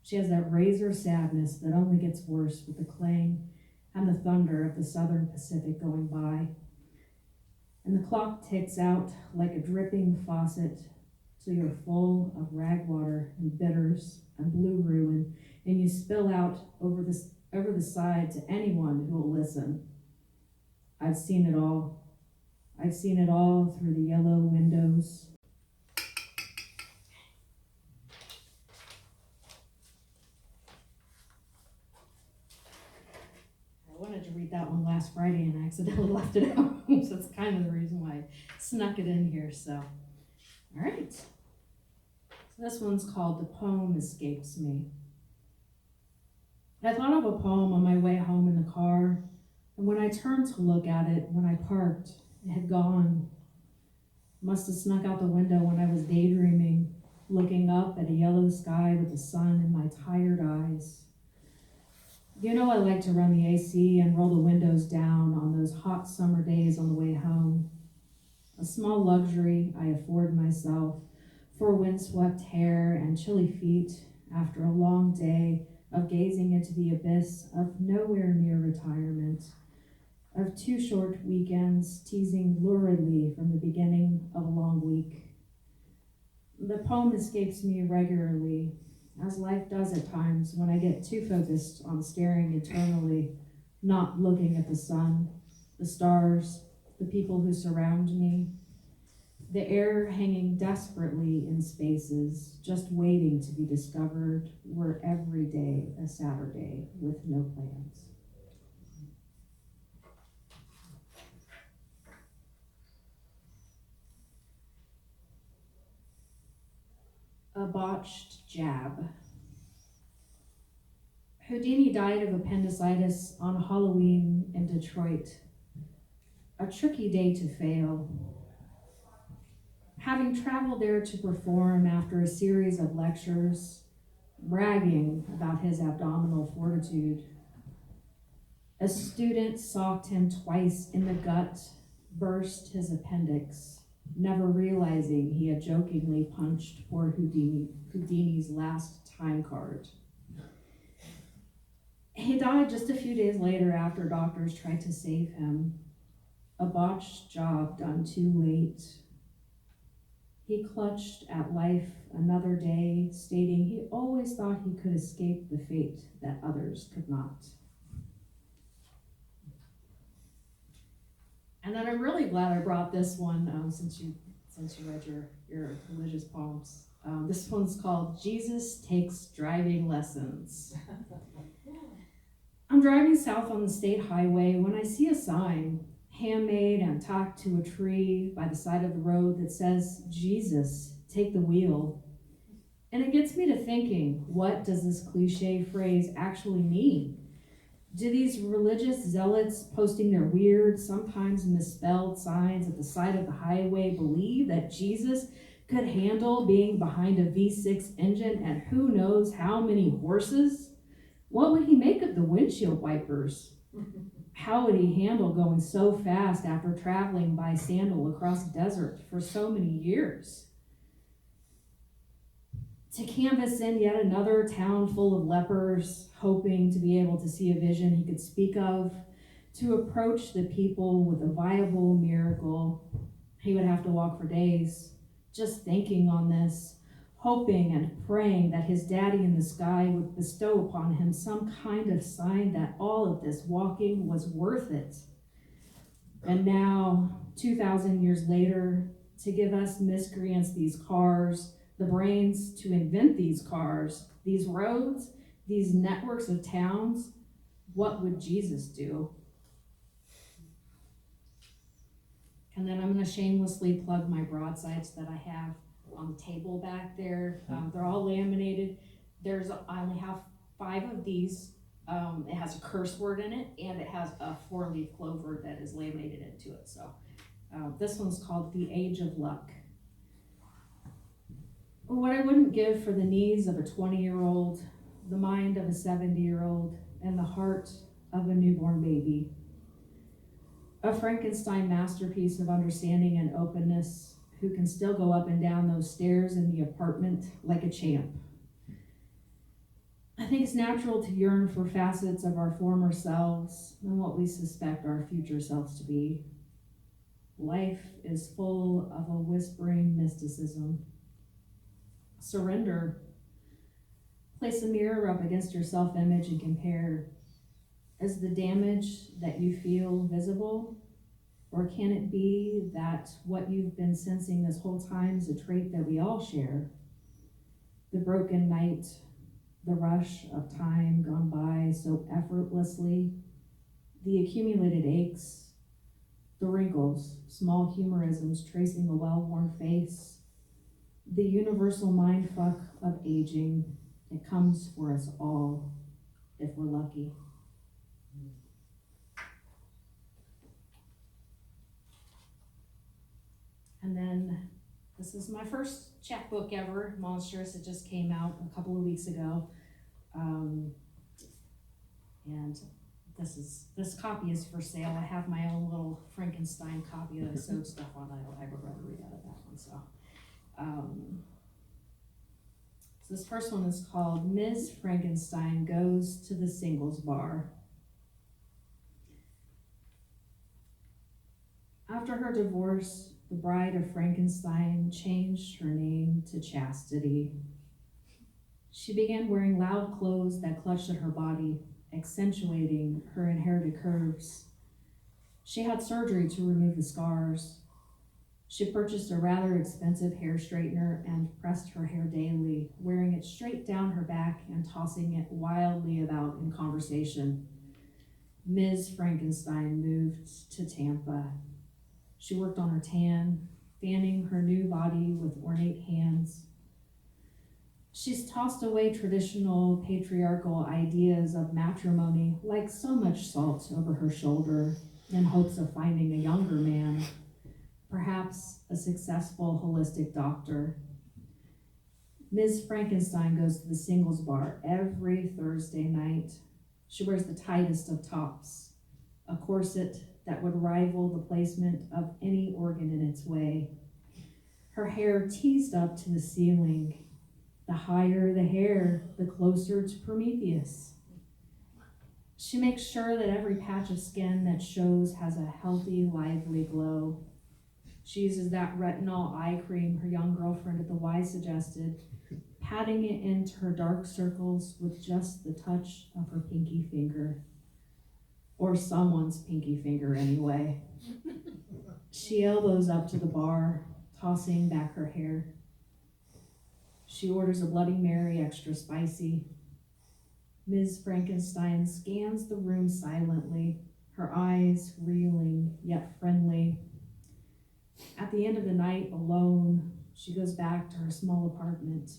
She has that razor sadness that only gets worse with the clang and the thunder of the Southern Pacific going by. And the clock ticks out like a dripping faucet till you're full of rag water and bitters and blue ruin, and you spill out over the side to anyone who will listen. I've seen it all. I've seen it all through the yellow windows. I wanted to read that one last Friday and I accidentally left it out, so that's kind of the reason why I snuck it in here, so. All right. So this one's called The Poem Escapes Me. I thought of a poem on my way home in the car, and when I turned to look at it, when I parked, it had gone. Must have snuck out the window when I was daydreaming, looking up at a yellow sky with the sun in my tired eyes. You know I like to run the AC and roll the windows down on those hot summer days on the way home. A small luxury I afford myself for windswept hair and chilly feet after a long day of gazing into the abyss of nowhere near retirement, of 2 short weekends teasing luridly from the beginning of a long week. The poem escapes me regularly, as life does at times when I get too focused on staring eternally, not looking at the sun, the stars, the people who surround me, the air hanging desperately in spaces, just waiting to be discovered, were every day a Saturday with no plans. A botched jab. Houdini died of appendicitis on Halloween in Detroit. A tricky day to fail. Having traveled there to perform after a series of lectures, bragging about his abdominal fortitude, a student socked him twice in the gut, burst his appendix, never realizing he had jokingly punched poor Houdini's last time card. He died just a few days later after doctors tried to save him. A botched job done too late. He clutched at life another day, stating he always thought he could escape the fate that others could not. And then I'm really glad I brought this one since you read your religious poems. This one's called Jesus Takes Driving Lessons. I'm driving south on the state highway when I see a sign, handmade and tacked to a tree by the side of the road, that says, "Jesus, take the wheel." And it gets me to thinking, what does this cliche phrase actually mean? Do these religious zealots posting their weird, sometimes misspelled signs at the side of the highway believe that Jesus could handle being behind a V6 engine and who knows how many horses? What would he make of the windshield wipers? How would he handle going so fast after traveling by sandal across the desert for so many years? To canvas in yet another town full of lepers, hoping to be able to see a vision he could speak of, to approach the people with a viable miracle, he would have to walk for days, just thinking on this, hoping and praying that his daddy in the sky would bestow upon him some kind of sign that all of this walking was worth it. And now, 2,000 years later, to give us miscreants these cars, the brains to invent these cars, these roads, these networks of towns, what would Jesus do? And then I'm going to shamelessly plug my broadsides that I have on the table back there. They're all laminated. I only have 5 of these. It has a curse word in it, and it has a 4-leaf clover that is laminated into it. So this one's called The Age of Luck. What I wouldn't give for the knees of a 20-year-old, the mind of a 70-year-old, and the heart of a newborn baby. A Frankenstein masterpiece of understanding and openness, who can still go up and down those stairs in the apartment like a champ. I think it's natural to yearn for facets of our former selves and what we suspect our future selves to be. Life is full of a whispering mysticism. Surrender. Place a mirror up against your self-image and compare. Is the damage that you feel visible? Or can it be that what you've been sensing this whole time is a trait that we all share? The broken night, the rush of time gone by so effortlessly, the accumulated aches, the wrinkles, small humorisms tracing a well-worn face, the universal mindfuck of aging that comes for us all if we're lucky. And then this is my first chapbook ever, Monstrous. It just came out a couple of weeks ago. And this copy is for sale. I have my own little Frankenstein copy that I sewed stuff on. I would rather read out of that one. So this first one is called Ms. Frankenstein Goes to the Singles Bar. After her divorce, the bride of Frankenstein changed her name to Chastity. She began wearing loud clothes that clutched at her body, accentuating her inherited curves. She had surgery to remove the scars. She purchased a rather expensive hair straightener and pressed her hair daily, wearing it straight down her back and tossing it wildly about in conversation. Ms. Frankenstein moved to Tampa. She worked on her tan, fanning her new body with ornate hands. She's tossed away traditional patriarchal ideas of matrimony like so much salt over her shoulder in hopes of finding a younger man, perhaps perhaps a successful holistic doctor. Ms. Frankenstein goes to the singles bar every Thursday night. She wears the tightest of tops, a corset that would rival the placement of any organ in its way. Her hair teased up to the ceiling. The higher the hair, the closer to Prometheus. She makes sure that every patch of skin that shows has a healthy, lively glow. She uses that retinol eye cream her young girlfriend at the Y suggested, patting it into her dark circles with just the touch of her pinky finger. Or someone's pinky finger, anyway. She elbows up to the bar, tossing back her hair. She orders a Bloody Mary extra spicy. Ms. Frankenstein scans the room silently, her eyes reeling yet friendly. At the end of the night, alone, she goes back to her small apartment.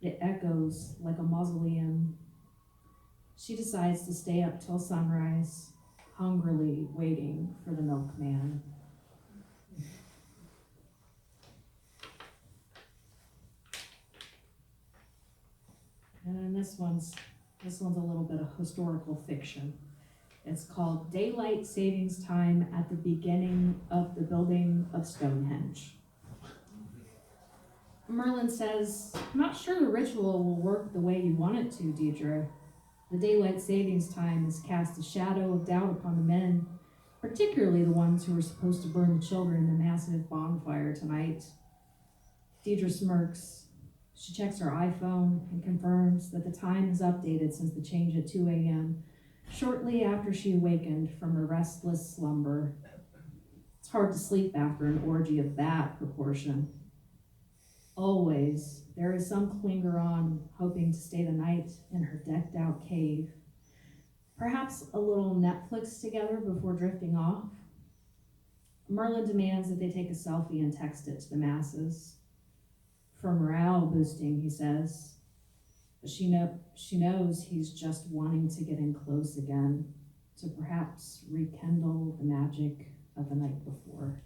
It echoes like a mausoleum. She decides to stay up till sunrise, hungrily waiting for the milkman. And then this one's a little bit of historical fiction. It's called Daylight Savings Time at the Beginning of the Building of Stonehenge. Merlin says, "I'm not sure the ritual will work the way you want it to, Deidre. The daylight savings time has cast a shadow of doubt upon the men, particularly the ones who were supposed to burn the children in the massive bonfire tonight." Deidre smirks. She checks her iPhone and confirms that the time is updated since the change at 2 a.m., shortly after she awakened from her restless slumber. It's hard to sleep after an orgy of that proportion. Always, there is some clinger on, hoping to stay the night in her decked-out cave. Perhaps a little Netflix together before drifting off. Merlin demands that they take a selfie and text it to the masses. For morale boosting, he says. But she knows he's just wanting to get in close again, to perhaps rekindle the magic of the night before.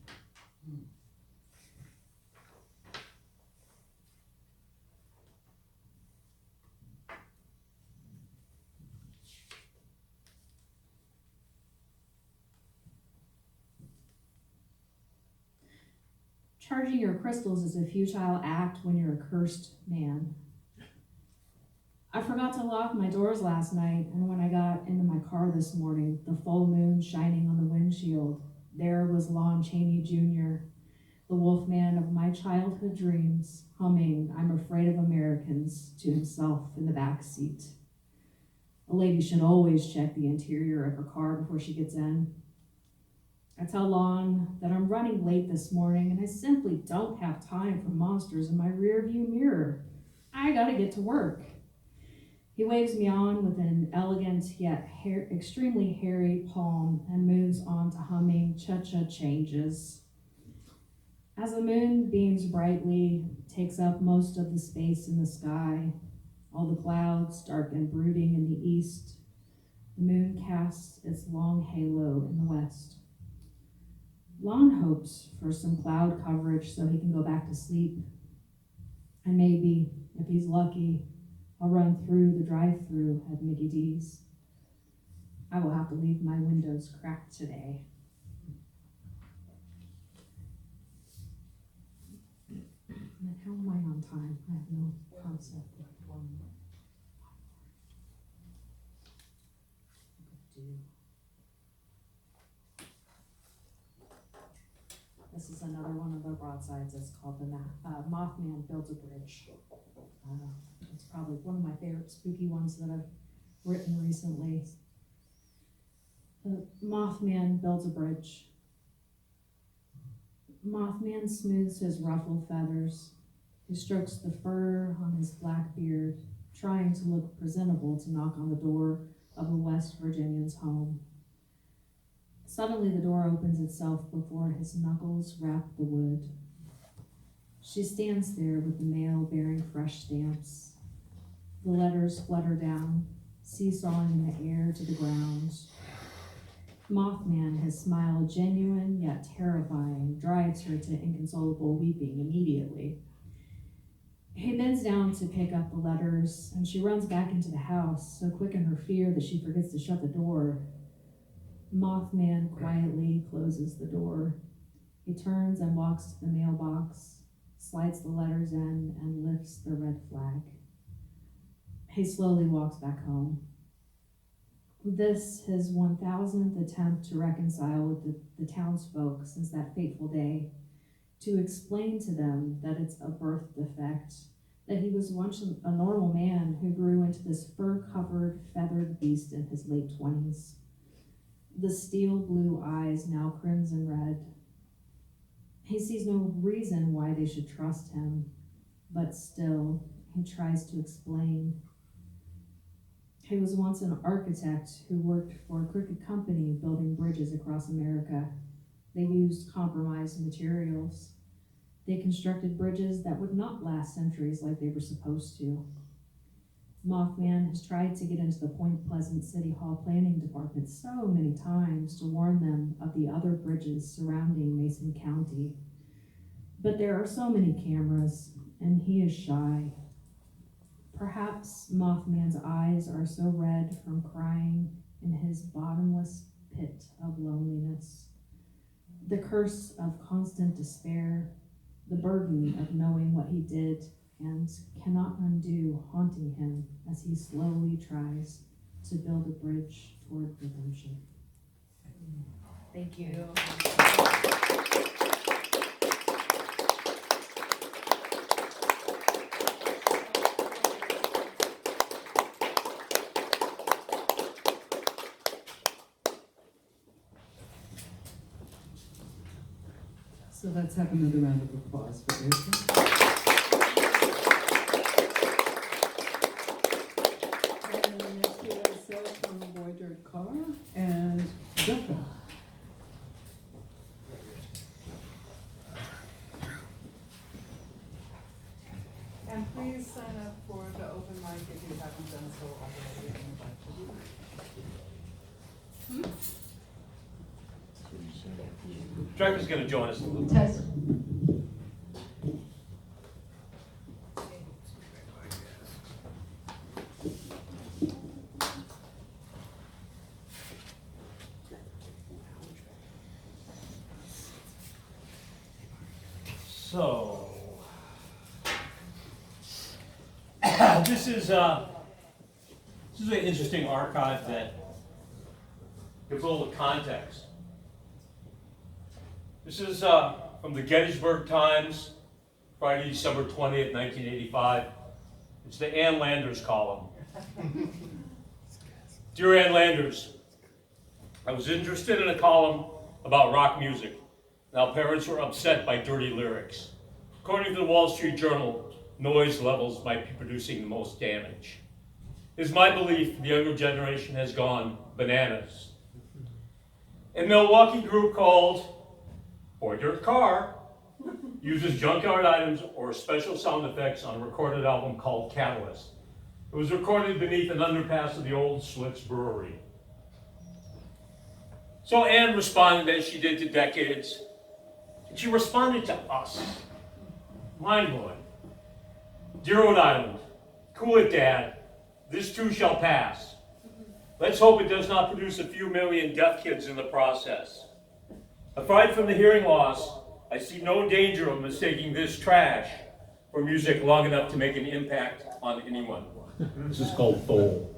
Charging your crystals is a futile act when you're a cursed man. I forgot to lock my doors last night, and when I got into my car this morning, the full moon shining on the windshield, there was Lon Chaney Jr., the wolfman of my childhood dreams, humming "I'm Afraid of Americans" to himself in the back seat. A lady should always check the interior of her car before she gets in. I tell Lon that I'm running late this morning and I simply don't have time for monsters in my rearview mirror. I gotta get to work. He waves me on with an elegant yet extremely hairy palm and moves on to humming cha-cha changes. As the moon beams brightly, takes up most of the space in the sky, all the clouds dark and brooding in the east, the moon casts its long halo in the west. Lon hopes for some cloud coverage so he can go back to sleep. And maybe, if he's lucky, I'll run through the drive-thru at Mickey D's. I will have to leave my windows cracked today. And how am I on time? I have no concept. This is another one of the broadsides. It's called The Mothman Builds a Bridge. It's probably one of my favorite spooky ones that I've written recently. The Mothman builds a bridge. Mothman smooths his ruffled feathers. He strokes the fur on his black beard, trying to look presentable to knock on the door of a West Virginian's home. Suddenly the door opens itself before his knuckles wrap the wood. She stands there with the mail bearing fresh stamps. The letters flutter down, seesawing in the air to the ground. Mothman, his smile genuine yet terrifying, drives her to inconsolable weeping immediately. He bends down to pick up the letters, and she runs back into the house, so quick in her fear that she forgets to shut the door. Mothman quietly closes the door. He turns and walks to the mailbox, slides the letters in, and lifts the red flag. He slowly walks back home. This, his 1000th attempt to reconcile with the townsfolk since that fateful day, to explain to them that it's a birth defect, that he was once a normal man who grew into this fur-covered, feathered beast in his late 20s. The steel blue eyes now crimson red. He sees no reason why they should trust him, but still, he tries to explain. He was once an architect who worked for a crooked company building bridges across America. They used compromised materials. They constructed bridges that would not last centuries like they were supposed to. Mothman has tried to get into the Point Pleasant City Hall Planning Department so many times to warn them of the other bridges surrounding Mason County. But there are so many cameras, and he is shy. Perhaps Mothman's eyes are so red from crying in his bottomless pit of loneliness. The curse of constant despair, the burden of knowing what he did and cannot undo, haunting him as he slowly tries to build a bridge toward redemption. Thank you. So let's have another round of applause for Rachel. And next we have Sarah from Voyager Car and Jessica. And please sign up for the open mic if you haven't done so already. Director's gonna join us in a little bit. Test. So, this is an interesting archive that gives a little context. This is from the Gettysburg Times, Friday, December 20th, 1985. It's the Ann Landers column. Dear Ann Landers, I was interested in a column about rock music. Now parents were upset by dirty lyrics. According to the Wall Street Journal, noise levels might be producing the most damage. It is my belief the younger generation has gone bananas. A Milwaukee group called Voyager Car uses junkyard items or special sound effects on a recorded album called Catalyst. It was recorded beneath an underpass of the old Schlitz Brewery. So Anne responded as she did to decades, and she responded to us. Mind-blowing. Dear Rhode Island, cool it, Dad. This too shall pass. Let's hope it does not produce a few million deaf kids in the process. Aside from the hearing loss, I see no danger of mistaking this trash for music long enough to make an impact on anyone. This is called Thole.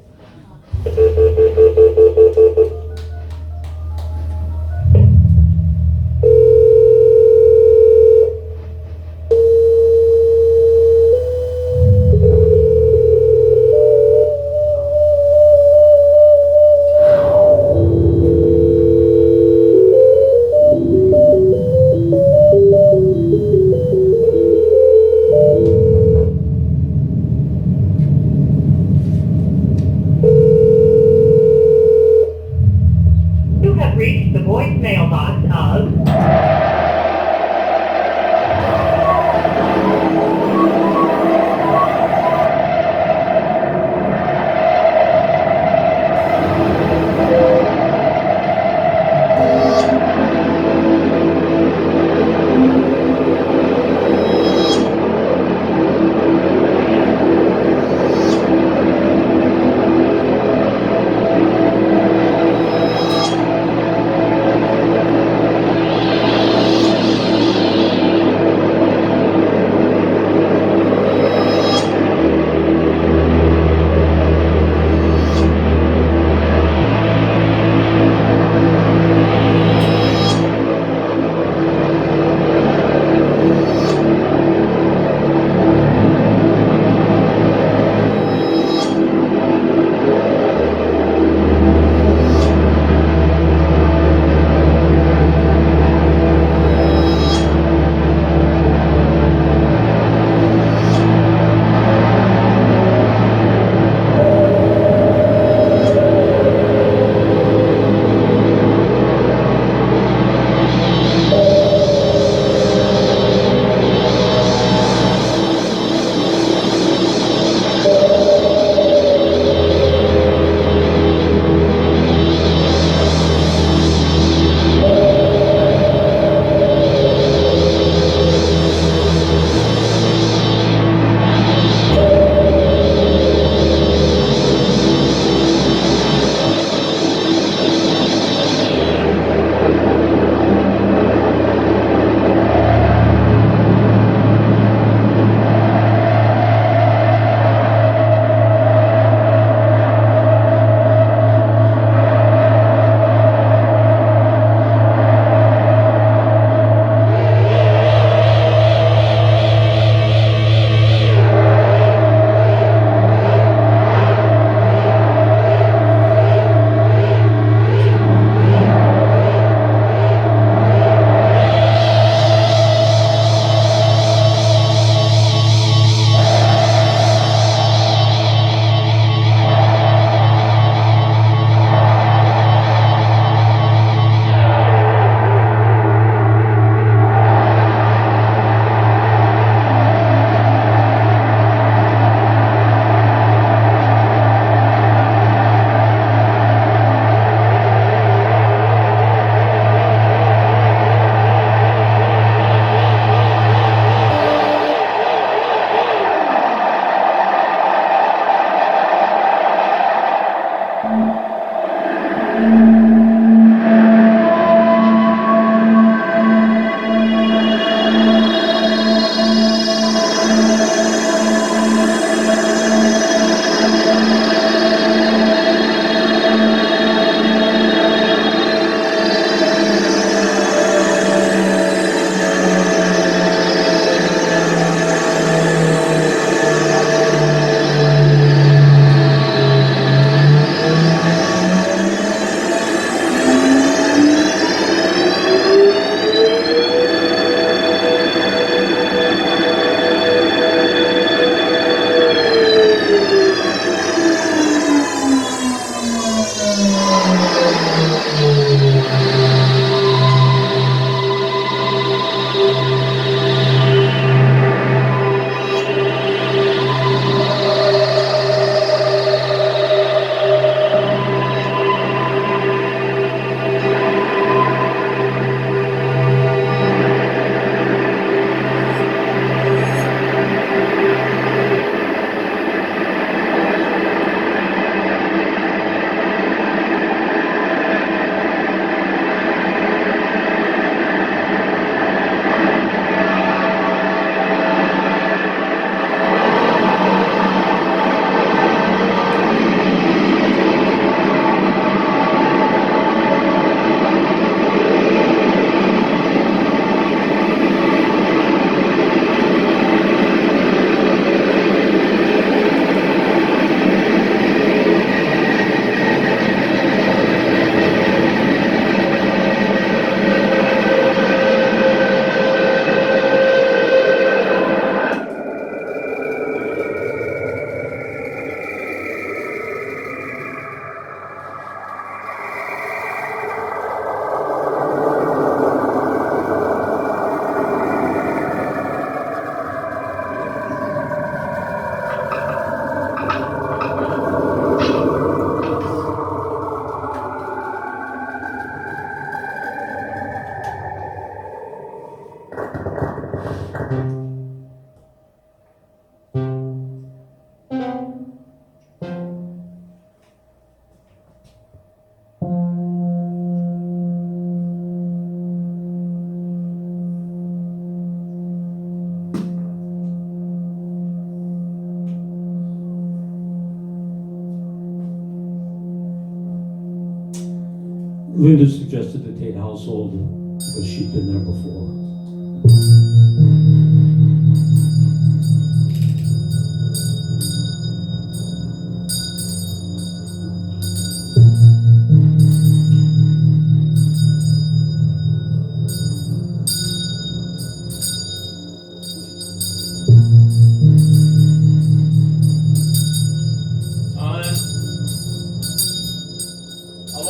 Linda suggested the Tate household because she'd been there before.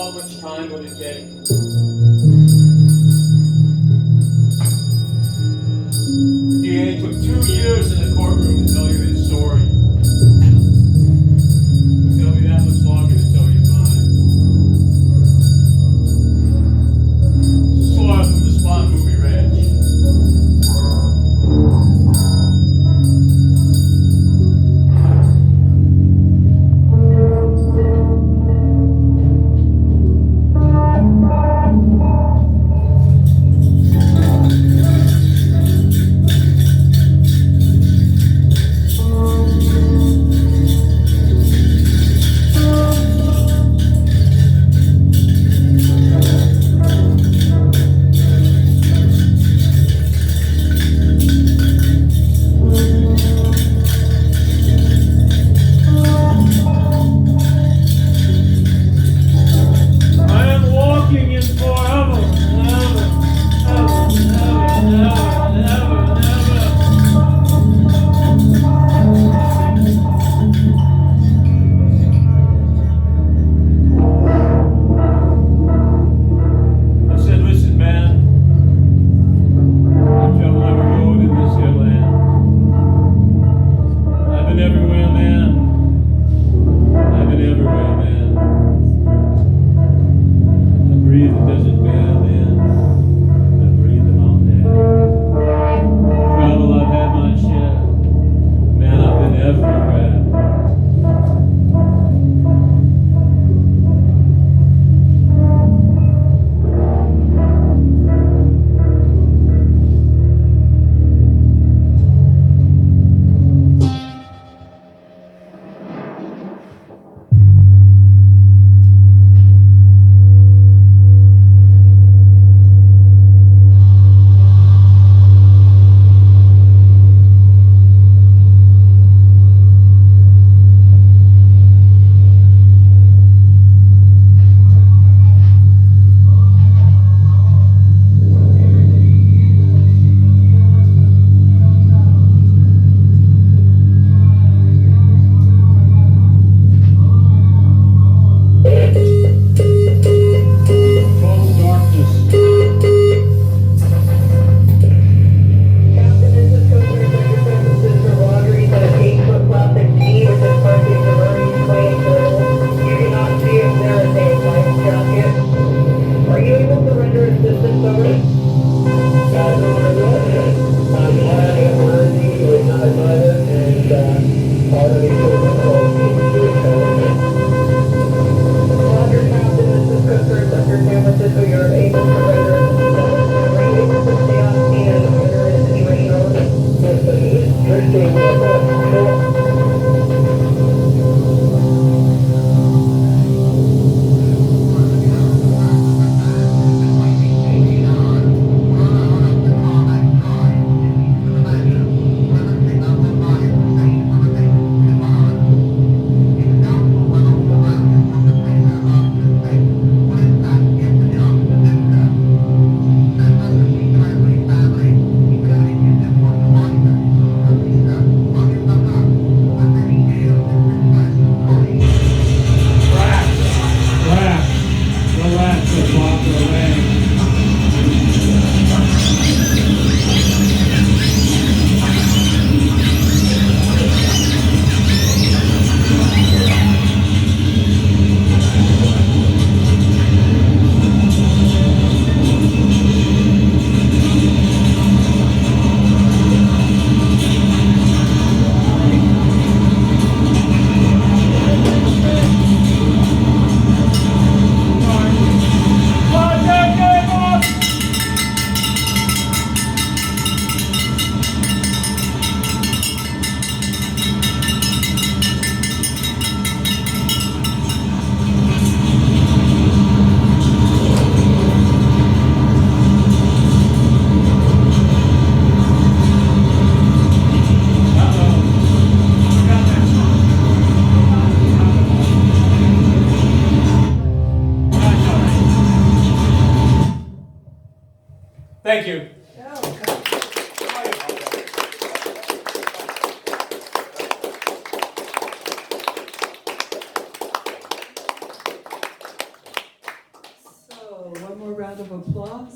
How much time would it take?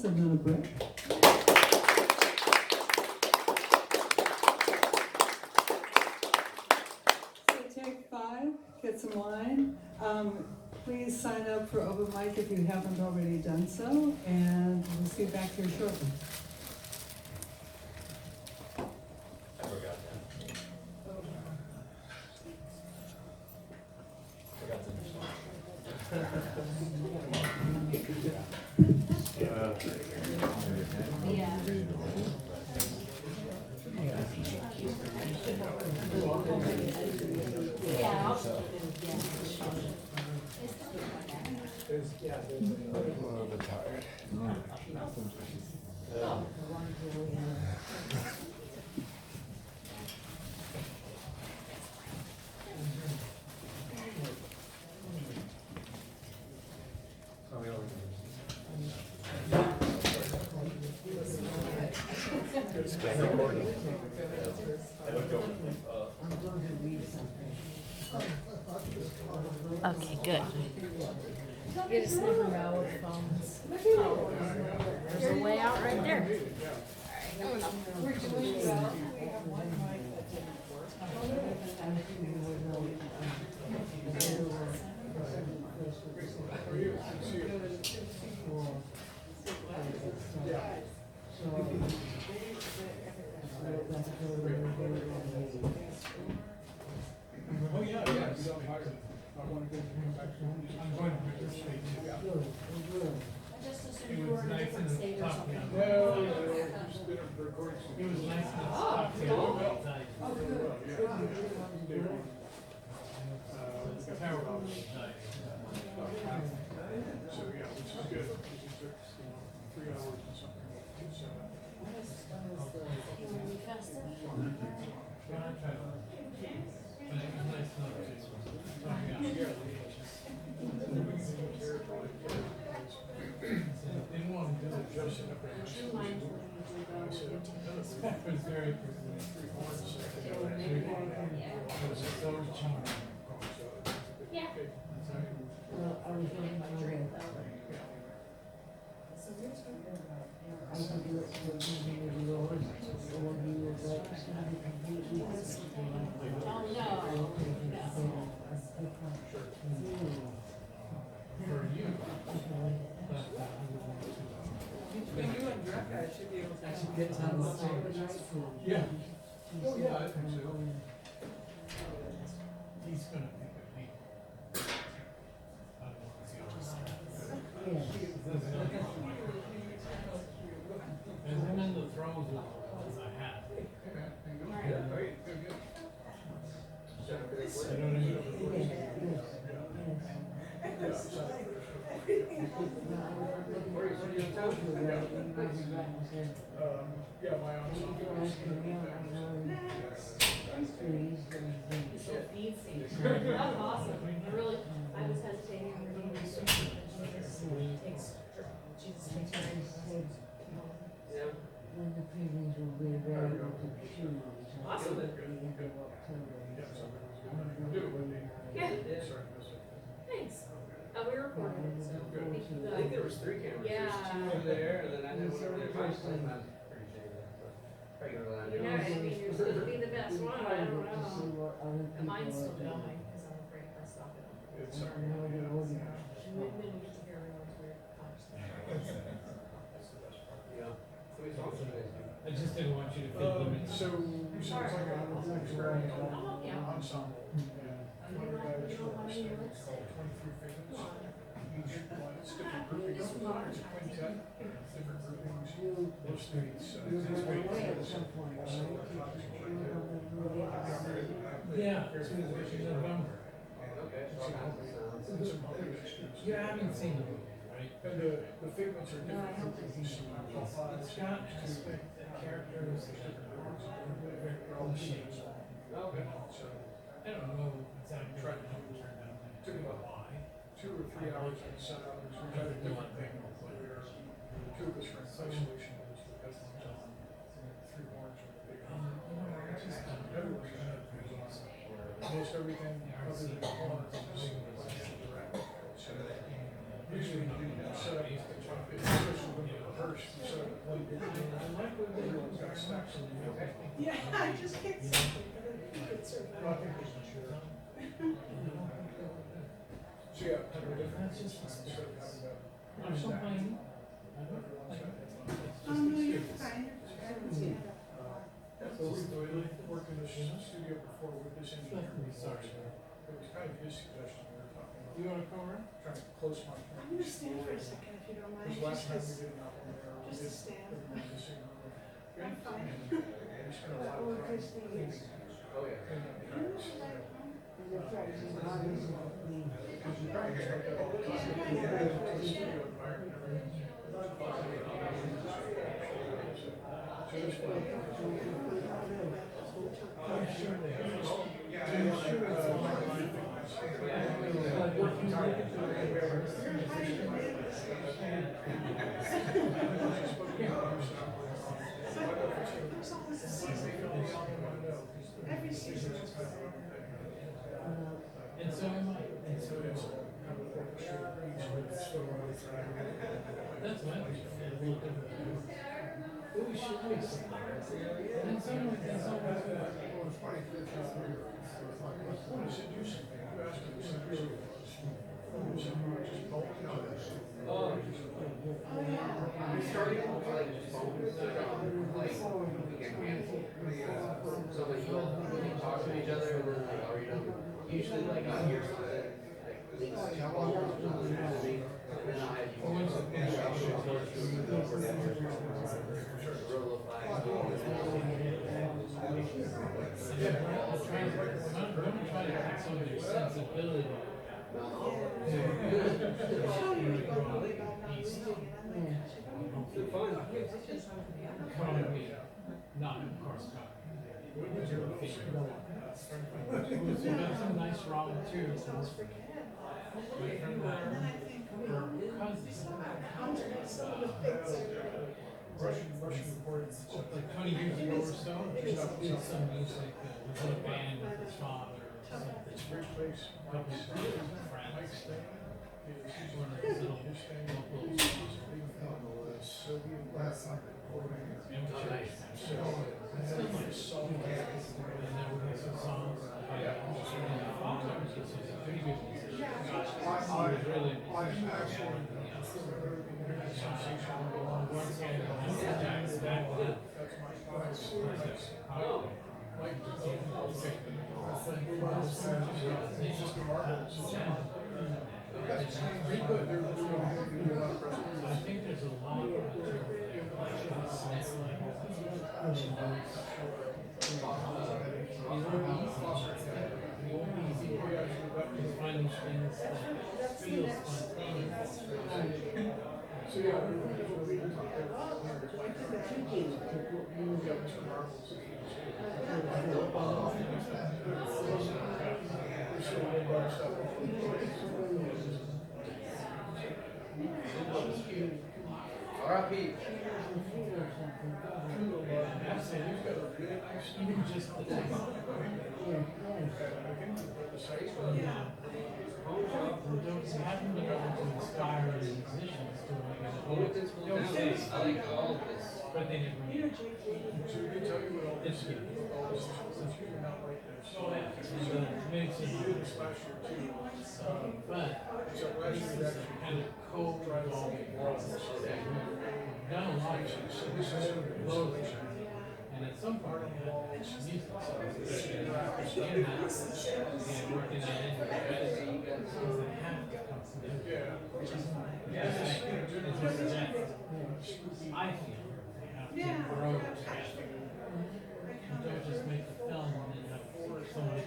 applause and then a break. So take 5, get some wine. Please sign up for open mic if you haven't already done so, and we'll see you back here shortly. I forgot that. Okay, good. You just never know with phones. There's a way out right there. We're doing well. We have one mic that didn't work. Oh, yeah, yeah. I want to go back to home. I'm going to Bridge State too. I just assumed you were in a different state or something. No, it's been a recording. It was nice to talk to you all the time. Oh, good. The power off. So, yeah, which is good. It took, 3 hours or something. So, You want to be festive? didn't want to do it just in a branch. Be mindful when you do go to your teams. It was very, 3 horns. It was a third time. Yeah. Oh, no. For you. Between you and Dreck, I should be able to actually get to the stage. Yeah. Oh, yeah, I think so. He's gonna pick a lead. I don't want to see all this. And I'm in the throes of a hat. Yeah, great, good, good. I don't know. Yeah, my ensemble. That's awesome. I really, I was hesitating on the name. She just takes her. Awesome. Yeah. Thanks. We recorded it, so thank you. I think there was 3 cameras. Yeah. There's 2 over there, and then I had one over there. My son, I appreciate that. Regular line. You know, I mean, you're supposed to be the best one, I don't know. And mine's still going, because I'm afraid if I stop it. It's, We didn't get to hear everyone's weird conversation. Yeah. So it's awesome. I just didn't want you to feel limited. So it's like a experience ensemble. And 20 guys from the state, it's called 23 Figures. Each one, it's different groupings. It's a quintet, different groupings, those states. It's great. Yeah, it's in November. Okay. You haven't seen the movie, right? And the figments are different groupings. It's got aspect, characters, they're all the shapes. Okay. So, I don't know exactly how it turned out. Took about why. 2 or 3 hours to set up. We tried to do one thing. 2 of us were in isolation. That's 3 horns were big. Everyone's kind of most everything other than the horns is direct. So usually you set up the trumpet, especially when you're first, so like, got stacks of them. Yeah, I just can't see. Well, I think there's a chair. So yeah, that's just sort of having that. Oh, no, you're fine. So we worked in this studio before with this engineer. It was kind of his suggestion we were talking about. You want to come around? Trying to close my. I'm gonna stand for a second if you don't mind. Because last time we Just did an album there, we just did to stand. everyone in the same room. I'm fine. And we spent a lot Oh, of time good thing is- cleaning up tracks. Because you probably just like that all the time. The studio environment, everything. So it's fun. I'm sure they have. I'm sure working hard. There's always a season for all. Every season is for And so am I. And so it's kind of orchestra breeze with still on the track. That's my vision. A little different. But we should do something. And some of it's always good. When I said do something, you asked me to say do something. You said you were just bulking on this. So like you talk to each other and then like, are you done? Usually like I hear something, like at least then I I'm trying to take some of your sensibility. Probably not, of course, not. So we got some nice raw materials. My friend Russian recordings. like 20 years ago or so, did some music with a band with his father or something. It's a great place. Mike's Mike's thing is one of his little his thing. local Soviet last recording. amateurs. So, and then it's so And then we have some songs. And the father was just a pretty good musician. He was really I think there's a lot of finding things that feel spontaneous. So yeah, we talked R.I.P. Even just the we haven't been able to inspire the musicians to I like all of this. but they never really. So we can tell you what all this is, all this is, since you're not like this. Makes We it, did this last year too. but So last year we actually kind of co-evolving worlds. Done a lot of shit. So this is Both. And at some point, it's music. So it's in-house. Again, working on it. Because they have to come together. I feel they have to grow together. You don't just make a film and then have somebody come in.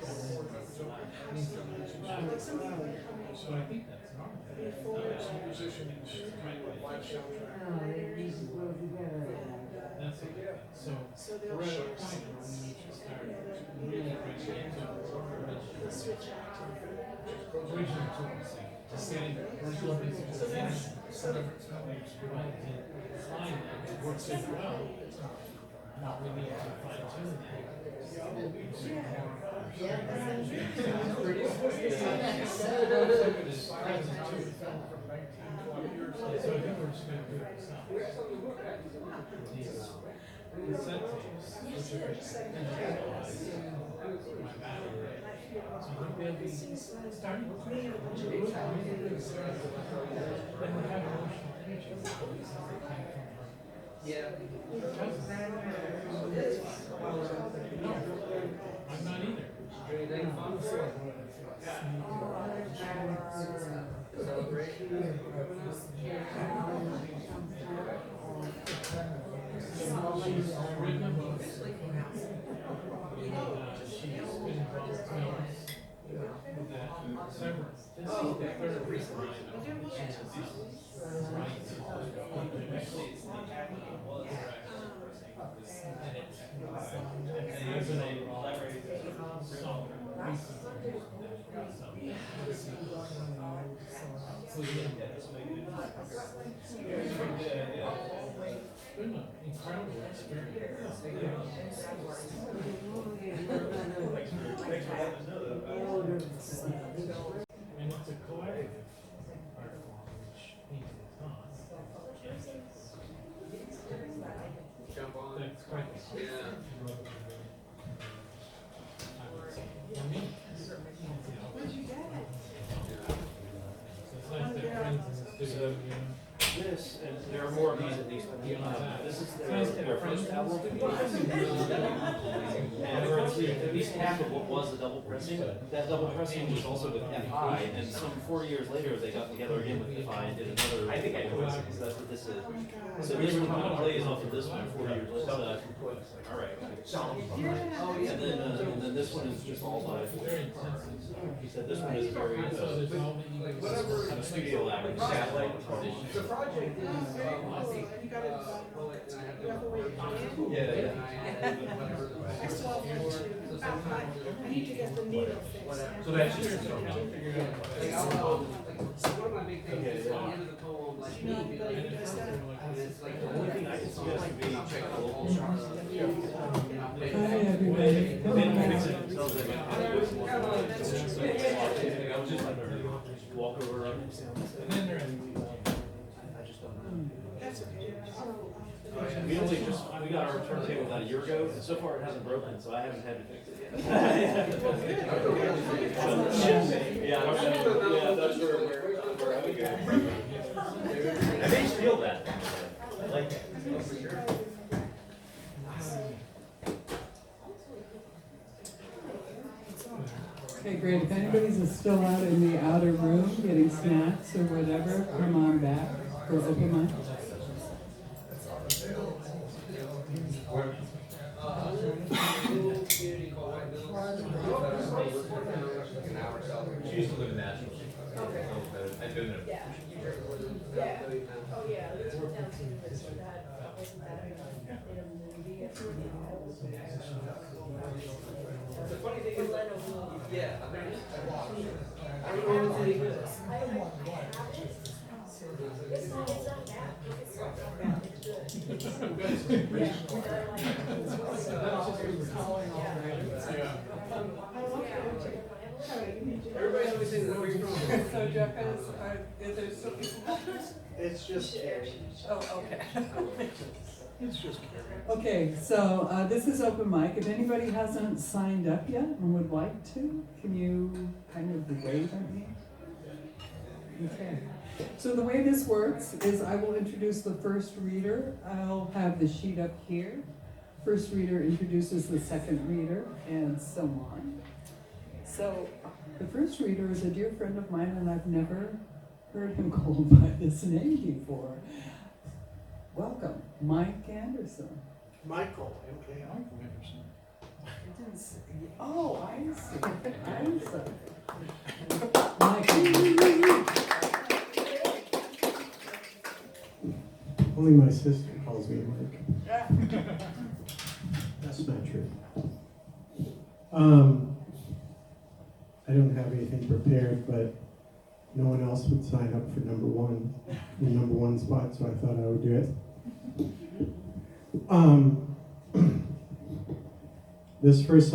So I think that's normal. some musicians live soundtrack. That's it. So we're at a point where we need to start really bringing into original tools. Just getting original music to the end. Right, and find that it works so well. Now we need to fine tune it. So I think we're just gonna do it ourselves. These set tapes, which are individualized my battery rate. So I think they'll be starting with then we have emotional connection since they came from her. No, I'm not either. She's written a book. She's been involved with that several. This is the third reason why it's been an incredible experience. And it's a collaborative art form, which painting is not. That's quite the So it's nice to have friends in the studio, you know. This, and there are more of these at least. This is their first album. And at least half of what was the double pressing, that double pressing was also with FI, and some 4 years later they got together again with FI and did another. I think I know this, because that's what this is. So this one plays off of this one 4 years later. All right. And then this one is just all live. Very intensive. He said this one is very So there's all the kind of studio average, satellite recording. The project is, you gotta, you have to wait. Yeah. I need to get the needle fixed. So that's just. So one of my big things is at the end of the poem, like, and it's like the only thing I can suggest would be check the local shop. Hi, everybody. I was just like, walk over. and then there is We got our turntable about a year ago, and so far it hasn't broken, so I haven't had to fix it yet. Yeah, that's where I would go. I may feel that. I like that. Okay, great. If anybody's still out in the outer room getting snacks or whatever, come on back for open mic. She used to live in Nashville. I've been there. Yeah. Oh, yeah, there's one down too, but that wasn't that in a movie. The funny thing is, yeah, I don't know what's any good. It's not bad. It's not bad. It's Everybody's always saying, where are you from? So Jeff is there still people? It's just Oh, okay. It's just Okay, so this is open mic. If anybody hasn't signed up yet and would like to, can you kind of wave at me? Okay. So the way this works is I will introduce the first reader. I'll have the sheet up here. First reader introduces the second reader, and so on. So the first reader is a dear friend of mine, and I've never heard him called by this name before. Welcome, Mike Anderson. Michael, okay, Michael Anderson. Oh, I see. Only my sister calls me Mike. That's not true. I don't have anything prepared, but no one else would sign up for the number one spot, so I thought I would do it. This first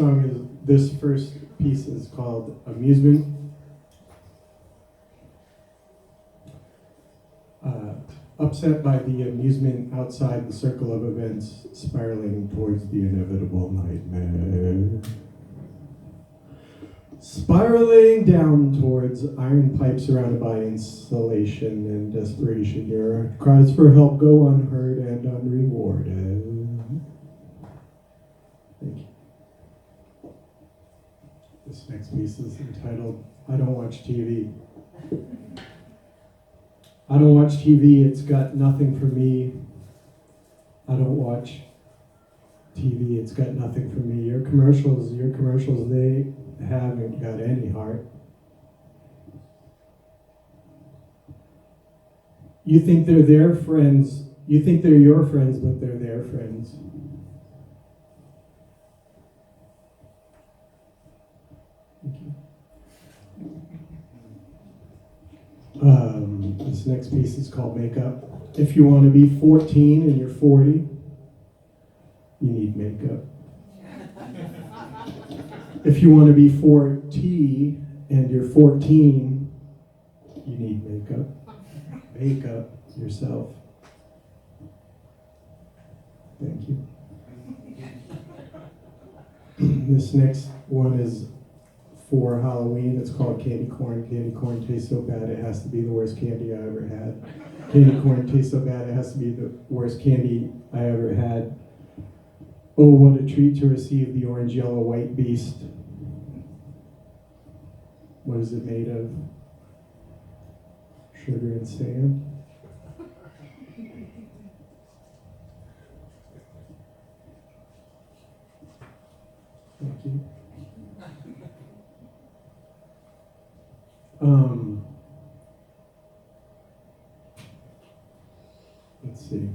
piece is called Amusement. Upset by the amusement outside the circle of events, spiraling towards the inevitable nightmare. Spiraling down towards iron pipes surrounded by insulation and desperation, your cries for help go unheard and unrewarded. Thank you. This next piece is entitled, I Don't Watch TV. I don't watch TV, it's got nothing for me. I don't watch TV, it's got nothing for me. Your commercials, they haven't got any heart. You think they're their friends, you think they're your friends, but they're their friends. Thank you. This next piece is called Makeup. If you want to be 14 and you're 40, you need makeup. If you want to be 40 and you're 14, you need makeup. Make up yourself. Thank you. This next one is for Halloween. It's called Candy Corn. Candy corn tastes so bad it has to be the worst candy I ever had. Candy corn tastes so bad it has to be the worst candy I ever had. Oh, what a treat to receive the orange, yellow, white beast. What is it made of? Sugar and sand. Thank you. Let's see.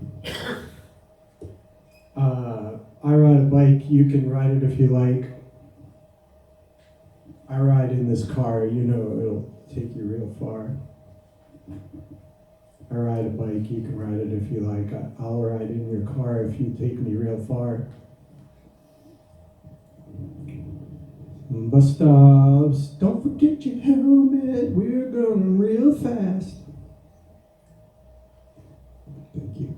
I ride a bike, you can ride it if you like. I ride in this car, you know it'll take you real far. I ride a bike, you can ride it if you like. I'll ride in your car if you take me real far. Bus stops, don't forget your helmet, we're going real fast. Thank you.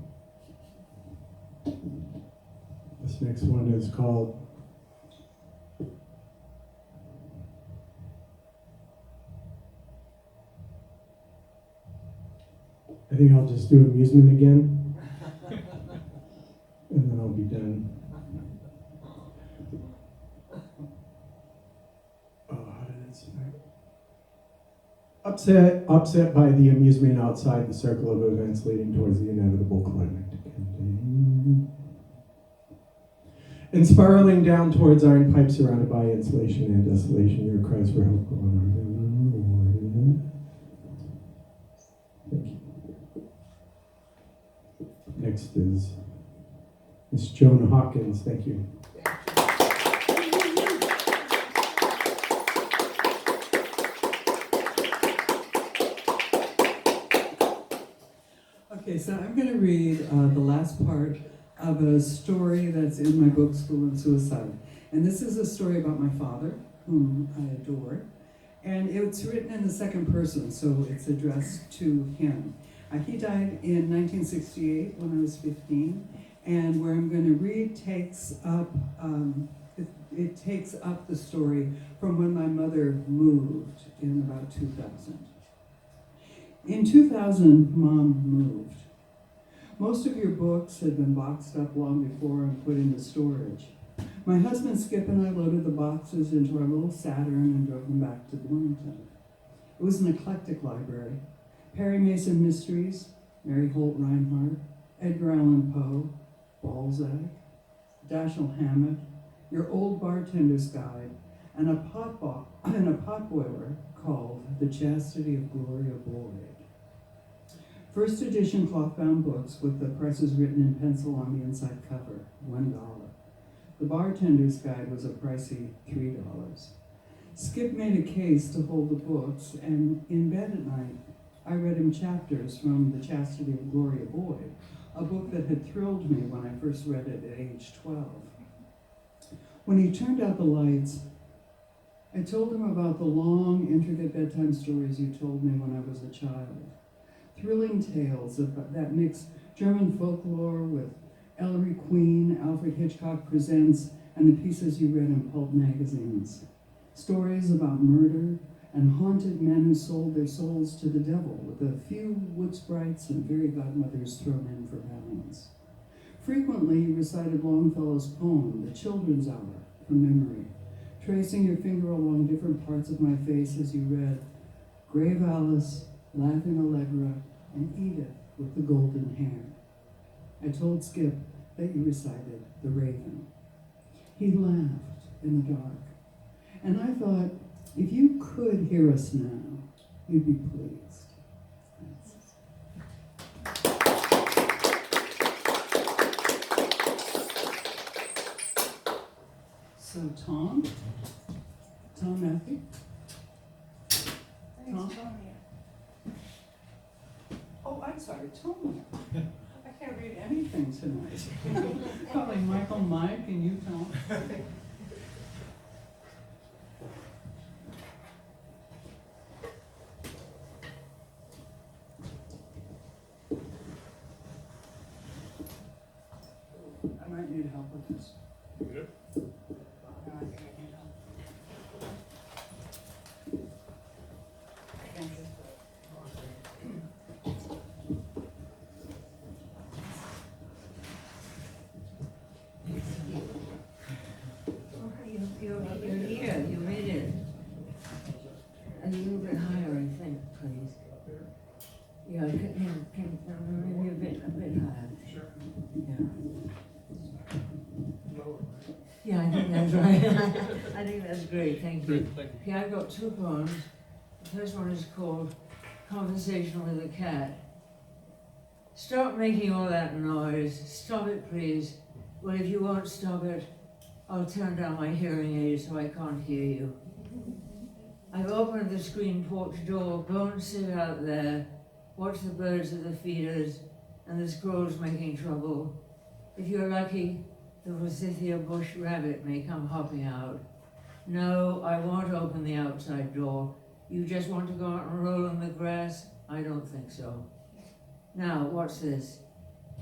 This next one is called I think I'll just do amusement again, and then I'll be done. Oh, how did it start? Upset by the amusement outside the circle of events leading towards the inevitable climactic ending. And spiraling down towards iron pipes surrounded by insulation and desolation, your cries for help go unheard. Thank you. Next is Miss Joan Hawkins. Thank you. Okay, so I'm going to read the last part of a story that's in my book, School and Suicide. And this is a story about my father, whom I adore. And it's written in the second person, so it's addressed to him. He died in 1968 when I was 15, and where I'm going to read takes up, it takes up the story from when my mother moved in about 2000. In 2000, Mom moved. Most of your books had been boxed up long before and put into storage. My husband Skip and I loaded the boxes into our little Saturn and drove them back to Bloomington. It was an eclectic library. Perry Mason Mysteries, Mary Holt Reinhardt, Edgar Allan Poe, Balzac, Dashiell Hammett, Your Old Bartender's Guide, and a potboiler called The Chastity of Gloria Boyd. First edition cloth-bound books with the prices written in pencil on the inside cover, $1. The Bartender's Guide was a pricey $3. Skip made a case to hold the books, and in bed at night, I read him chapters from The Chastity of Gloria Boyd, a book that had thrilled me when I first read it at age 12. When he turned out the lights, I told him about the long, intricate bedtime stories you told me when I was a child. thrilling tales that mix German folklore with Ellery Queen, Alfred Hitchcock Presents, and the pieces you read in pulp magazines. Stories about murder and haunted men who sold their souls to the devil, with a few wood sprites and fairy godmothers thrown in for balance. Frequently, you recited Longfellow's poem, The Children's Hour, from memory, tracing your finger along different parts of my face as you read Grave Alice, Laughing Allegra, and Edith with the golden hair. I told Skip that you recited The Raven. He laughed in the dark, and I thought, if you could hear us now, you'd be pleased. Thanks. So Tom Matthew? Tom? Oh, I'm sorry, Tom. I can't read anything tonight. Calling Michael Mike and you Tom. I might need help with this. Good. I think I need help. Thank you. You're here, you made it. A little bit higher, I think, please. Yeah, maybe a bit higher. Sure. Yeah. Lower. Yeah, I think that's right. I think that's great, thank you. Great, thank you. Okay, I've got 2 poems. The first one is called Conversation with a Cat. Stop making all that noise. Stop it, please. Well, if you won't stop it, I'll turn down my hearing aid so I can't hear you. I've opened the screen porch door. Go and sit out there. Watch the birds at the feeders and the squirrels making trouble. If you're lucky, the forsythia bush rabbit may come hopping out. No, I won't open the outside door. You just want to go out and roll in the grass? I don't think so. Now, what's this?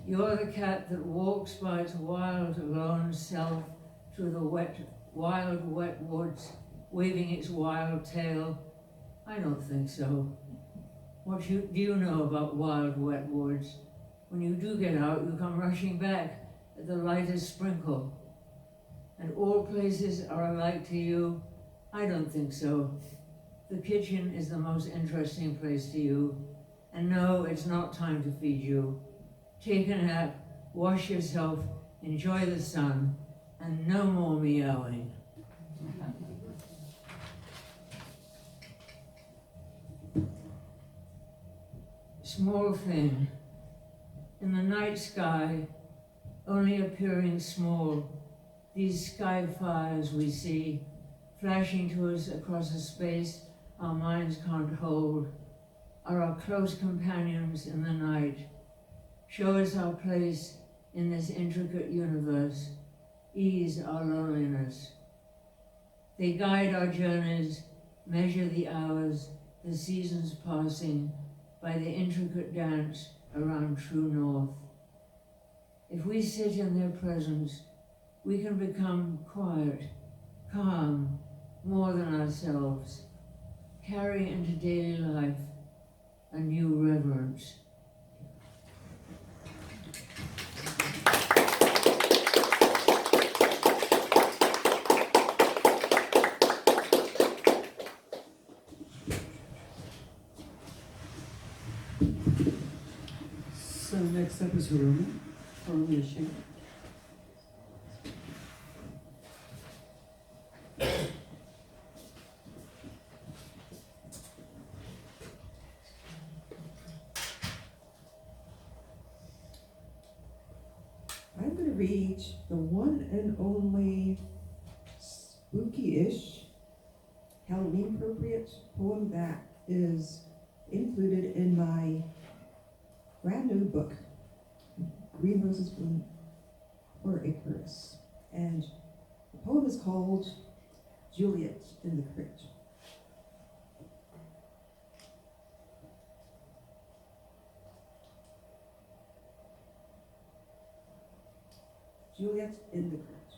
You're the cat that walks by its wild, lone self through the wild, wet woods, waving its wild tail. I don't think so. What do you know about wild, wet woods? When you do get out, you come rushing back at the lightest sprinkle. And all places are alike to you? I don't think so. The kitchen is the most interesting place to you. And no, it's not time to feed you. Take a nap, wash yourself, enjoy the sun, and no more meowing. Small thing. In the night sky, only appearing small, these sky fires we see, flashing to us across a space our minds can't hold, are our close companions in the night. Show us our place in this intricate universe, ease our loneliness. They guide our journeys, measure the hours, the seasons passing, by the intricate dance around true north. If we sit in their presence, we can become quiet, calm, more than ourselves, carry into daily life a new reverence. So next up is Rumi, or Rishi. I'm going to read the one and only spooky-ish, Halloween-appropriate poem that is included in my brand new book, Green Roses Bloom for Icarus. And the poem is called Juliet in the Crypt. Juliet in the crypt.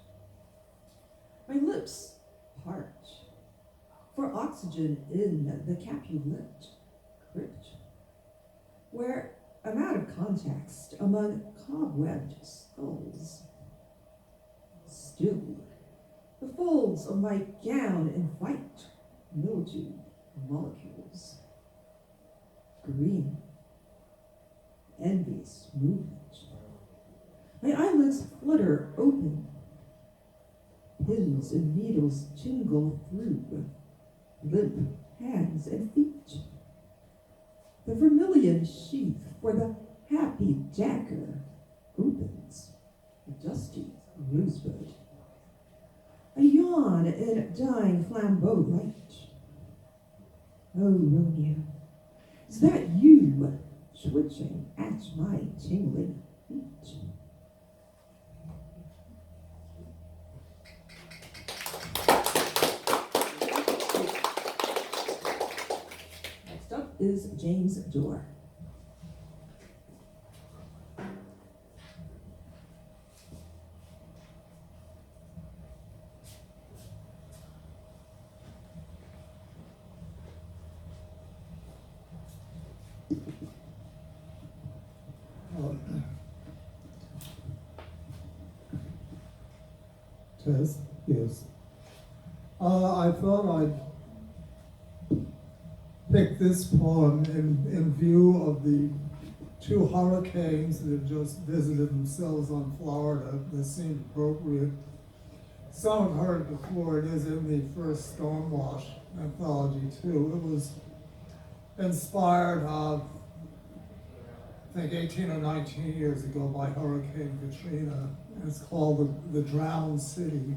My lips parch for oxygen in the Capulet crypt, where I'm out of context among cobwebbed skulls. Still, the folds of my gown invite mildew molecules. Green, envious movement. My eyelids flutter open. Pins and needles jingle through limp hands and feet. The vermilion sheath for the happy dagger opens, a dusty rosebud. A yawn in dying flambeau light. Oh, Romeo, is that you twitching at my tingling feet? Next up is James Dorr. Test, yes. I thought I'd pick this poem in view of the two hurricanes that have just visited themselves on Florida that seemed appropriate. Some have heard it before. It is in the first Stormwash anthology too. It was inspired of, I think 18 or 19 years ago by Hurricane Katrina. And it's called The Drowned City.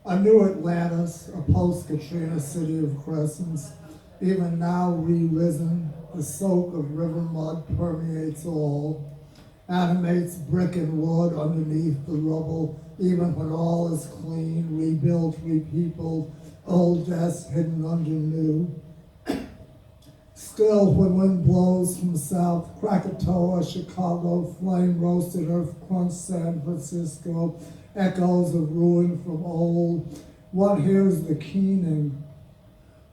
A new Atlantis, a post-Katrina city of crescents, even now re-risen, the soak of river mud permeates all, animates brick and wood underneath the rubble, even when all is clean, rebuilt, repeopled, old deaths hidden under new. Still, when wind blows from south, Krakatoa, Chicago, flame-roasted earthquake, San Francisco, echoes of ruin from old, one hears the keening.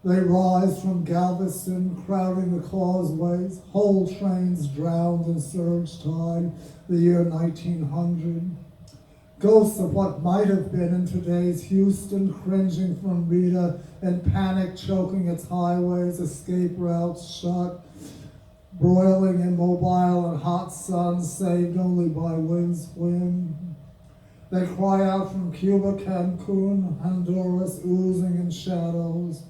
They rise from Galveston, crowding the causeways, whole trains drowned in surge tide, the year 1900. Ghosts of what might have been in today's Houston, cringing from Rita, and panic choking its highways, escape routes shut, broiling immobile in hot sun, saved only by wind's wind. They cry out from Cuba, Cancun, Honduras, oozing in shadows.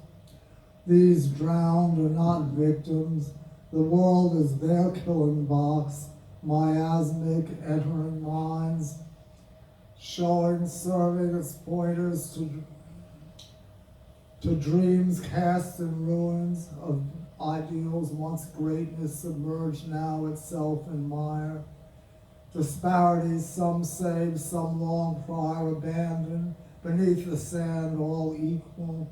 These drowned are not victims. The world is their killing box, miasmic, entering minds, showing, serving its pointers to dreams cast in ruins of ideals once greatness submerged, now itself in mire. Disparities, some saved, some long prior abandoned, beneath the sand all equal.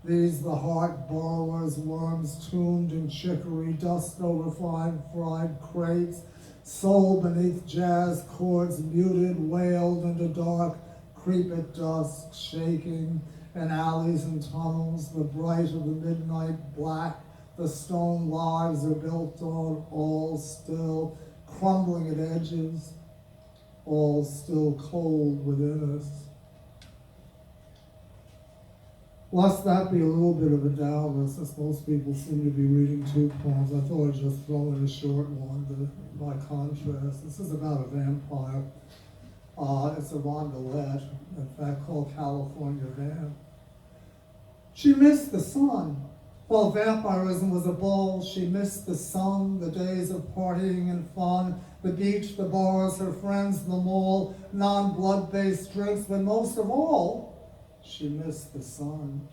These the heart borrowers, worms tuned in chicory, dust over fine fried crates, soul beneath jazz chords muted, wailed into dark, creep at dusk, shaking, in alleys and tunnels, the bright of the midnight black, the stone lives are built on, all still, crumbling at edges, all still cold within us. Lest that be a little bit of a downer, since most people seem to be reading two poems, I thought I'd just throw in a short one by contrast. This is about a vampire. It's a rondelette, in fact called California Vamp. She missed the sun. While vampirism was a ball, she missed the sun, the days of partying and fun, the beach, the bars, her friends, the mall, non-blood-based drinks, but most of all, she missed the sun.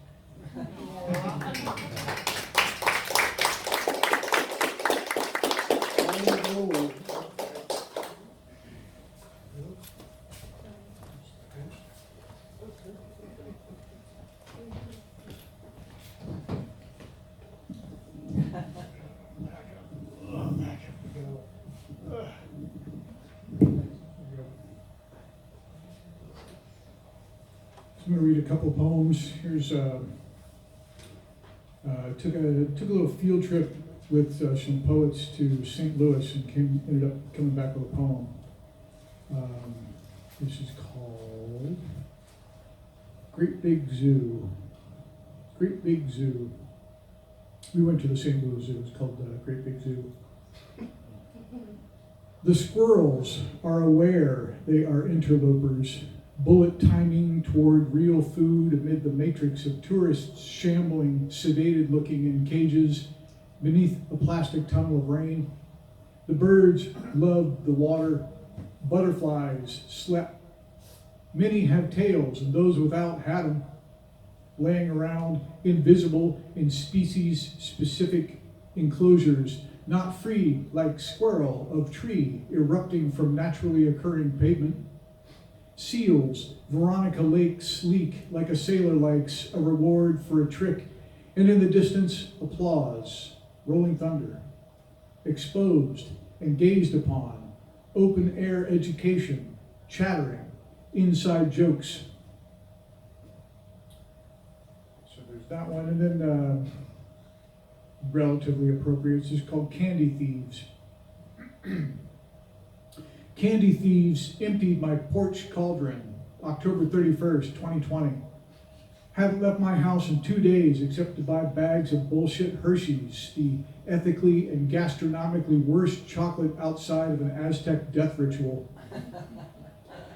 I'm going to read a couple poems. Here's took a little field trip with some poets to St. Louis and ended up coming back with a poem. This is called Great Big Zoo. Great Big Zoo. We went to the St. Louis Zoo. It's called Great Big Zoo. The squirrels are aware they are interlopers, bullet timing toward real food amid the matrix of tourists shambling, sedated looking in cages beneath a plastic tunnel of rain. The birds loved the water. Butterflies slept. Many have tails, and those without had them, laying around, invisible in species-specific enclosures, not free like squirrel of tree erupting from naturally occurring pavement. Seals, Veronica Lake sleek like a sailor likes a reward for a trick, and in the distance, applause, rolling thunder. Exposed and gazed upon, open air education, chattering, inside jokes. So there's that one, and then relatively appropriate, it's just called Candy Thieves. Candy thieves emptied my porch cauldron, October 31st, 2020. Haven't left my house in 2 days except to buy bags of bullshit Hershey's, the ethically and gastronomically worst chocolate outside of an Aztec death ritual.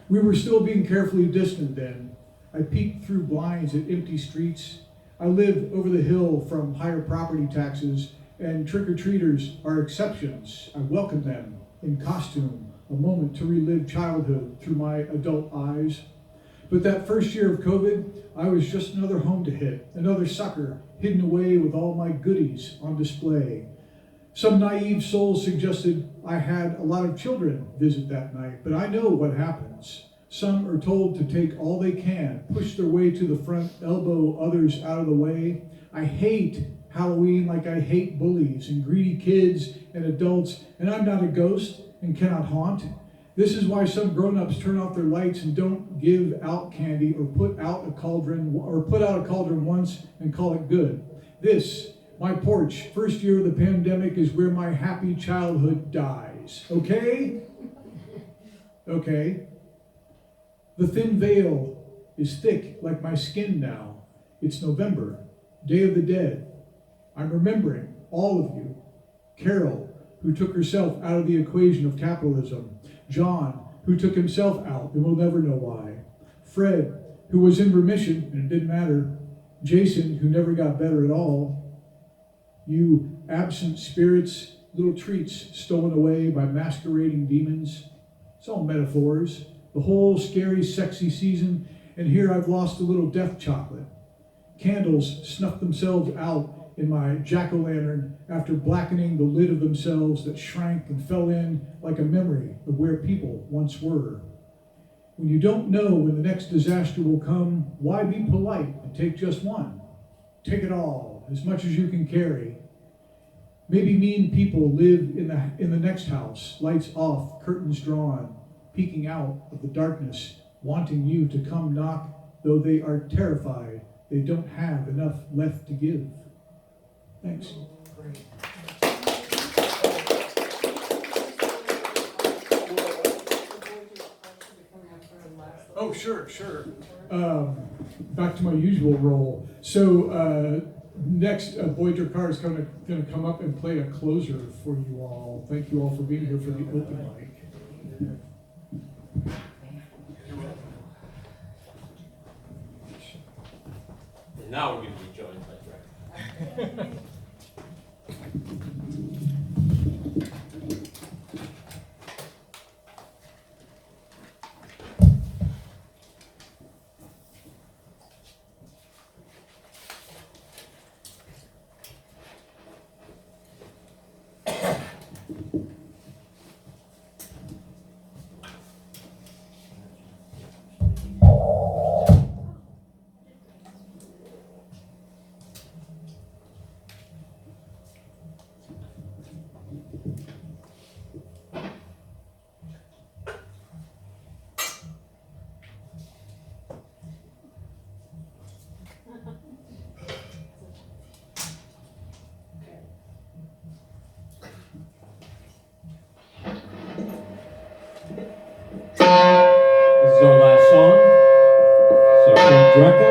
We were still being carefully distant then. I peeked through blinds at empty streets. I live over the hill from higher property taxes, and trick-or-treaters are exceptions. I welcome them in costume, a moment to relive childhood through my adult eyes. But that first year of COVID, I was just another home to hit, another sucker hidden away with all my goodies on display. Some naive soul suggested I had a lot of children visit that night, but I know what happens. Some are told to take all they can, push their way to the front, elbow others out of the way. I hate Halloween like I hate bullies and greedy kids and adults, and I'm not a ghost and cannot haunt. This is why some grown-ups turn off their lights and don't give out candy or put out a cauldron once and call it good. This, my porch, first year of the pandemic, is where my happy childhood dies. Okay? Okay. The thin veil is thick like my skin now. It's November, Day of the Dead. I'm remembering all of you. Carol, who took herself out of the equation of capitalism. John, who took himself out and will never know why. Fred, who was in remission and it didn't matter. Jason, who never got better at all. You absent spirits, little treats stolen away by masquerading demons. It's all metaphors. The whole scary, sexy season, and here I've lost a little death chocolate. Candles snuffed themselves out in my jack-o'-lantern after blackening the lid of themselves that shrank and fell in like a memory of where people once were. When you don't know when the next disaster will come, why be polite and take just one? Take it all, as much as you can carry. Maybe mean people live in the next house, lights off, curtains drawn, peeking out of the darkness, wanting you to come knock, though they are terrified they don't have enough left to give. Thanks. Oh, sure. Back to my usual role. So next, Boyd Carr is going to come up and play a closer for you all. Thank you all for being here for the open mic. And now we're going to be joined by Greg. Drecka,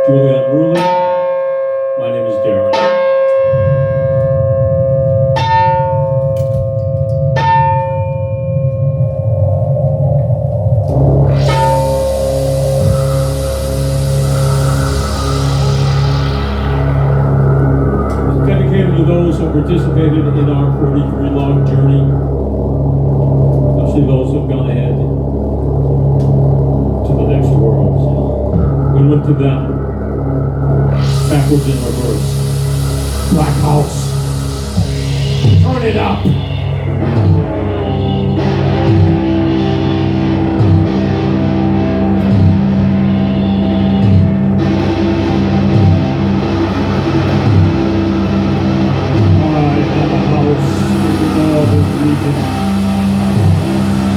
Julian Rulli. My name is Darren. Dedicated to those who participated in our 43-long journey, especially those who have gone ahead to the next world. We look to them, backwards in reverse. Black House, turn it up!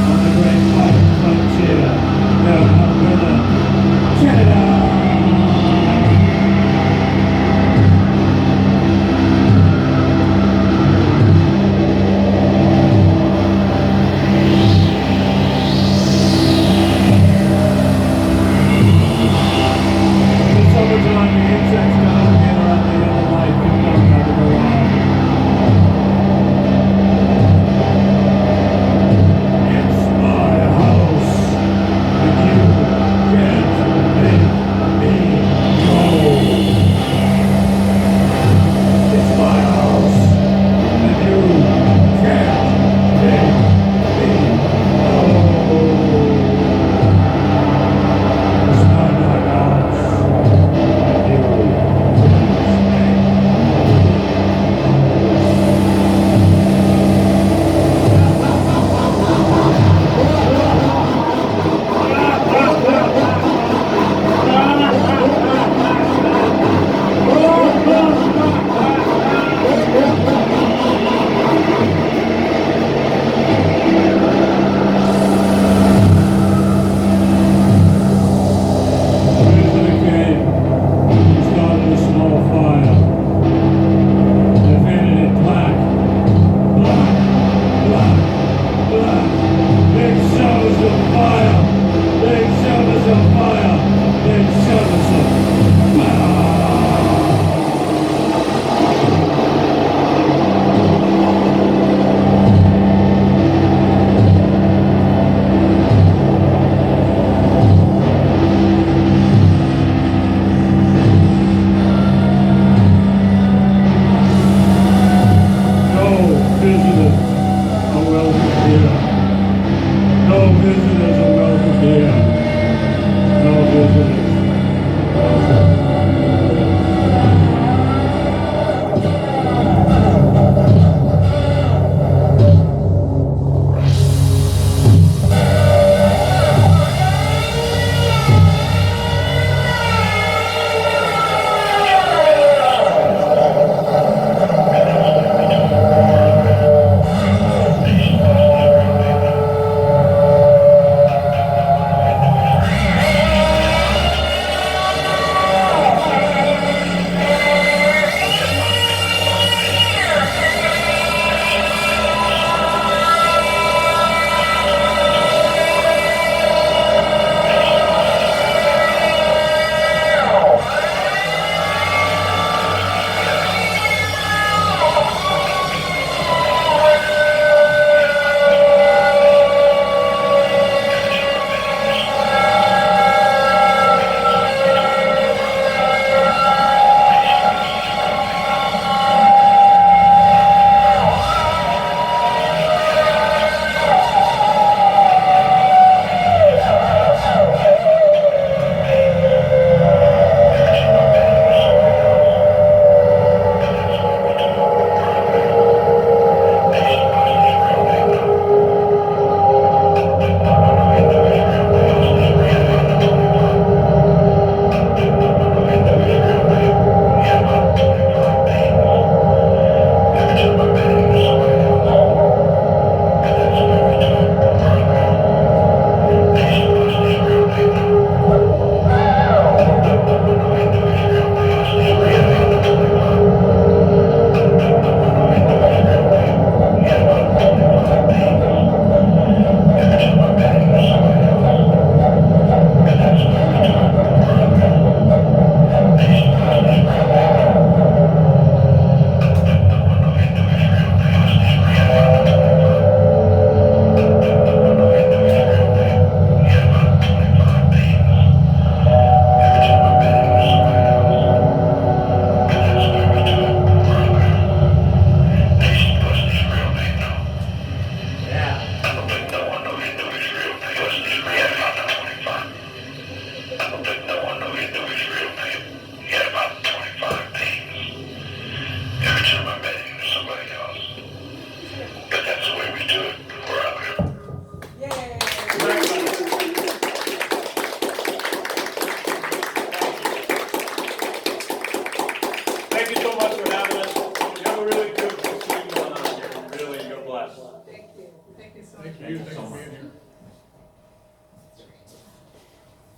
On the great white frontier, down Alberta, Canada. In the summertime, the insects come together at the yellow light picked up by the mirage.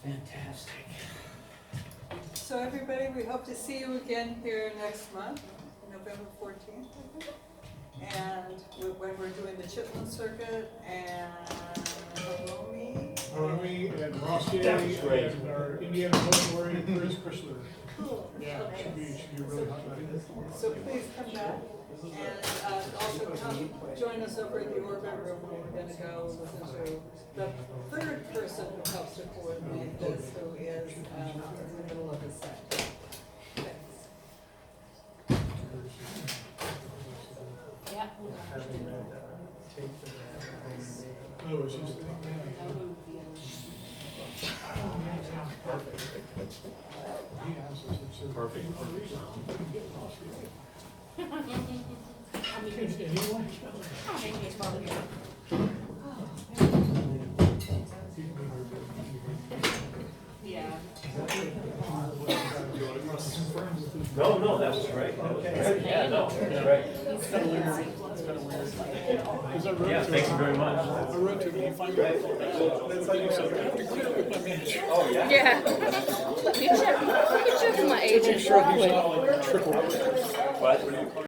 Fantastic. So everybody, we hope to see you again here next month, November 14th, I think. And when we're doing the Chitlin Circuit and Halloumi. Halloumi and Ross Day That was great. and our Indiana Mortuary Chris Chrysler. Cool. Yeah, it should be a really hot night. So please come back and also come join us over at the Orbit Room where we're going to go listen to the third person who helps to coordinate this, who is in the middle of his set. Thanks. Yeah. Oh, it's just. Perfect. Yeah. No, that was great. That was great. Yeah, no, that's right. Yeah, thank you very much. I wrote to him, find out. That's how you said, I have to clear up with my manager. Oh, yeah? Yeah. Let me check with my agent real quick. What?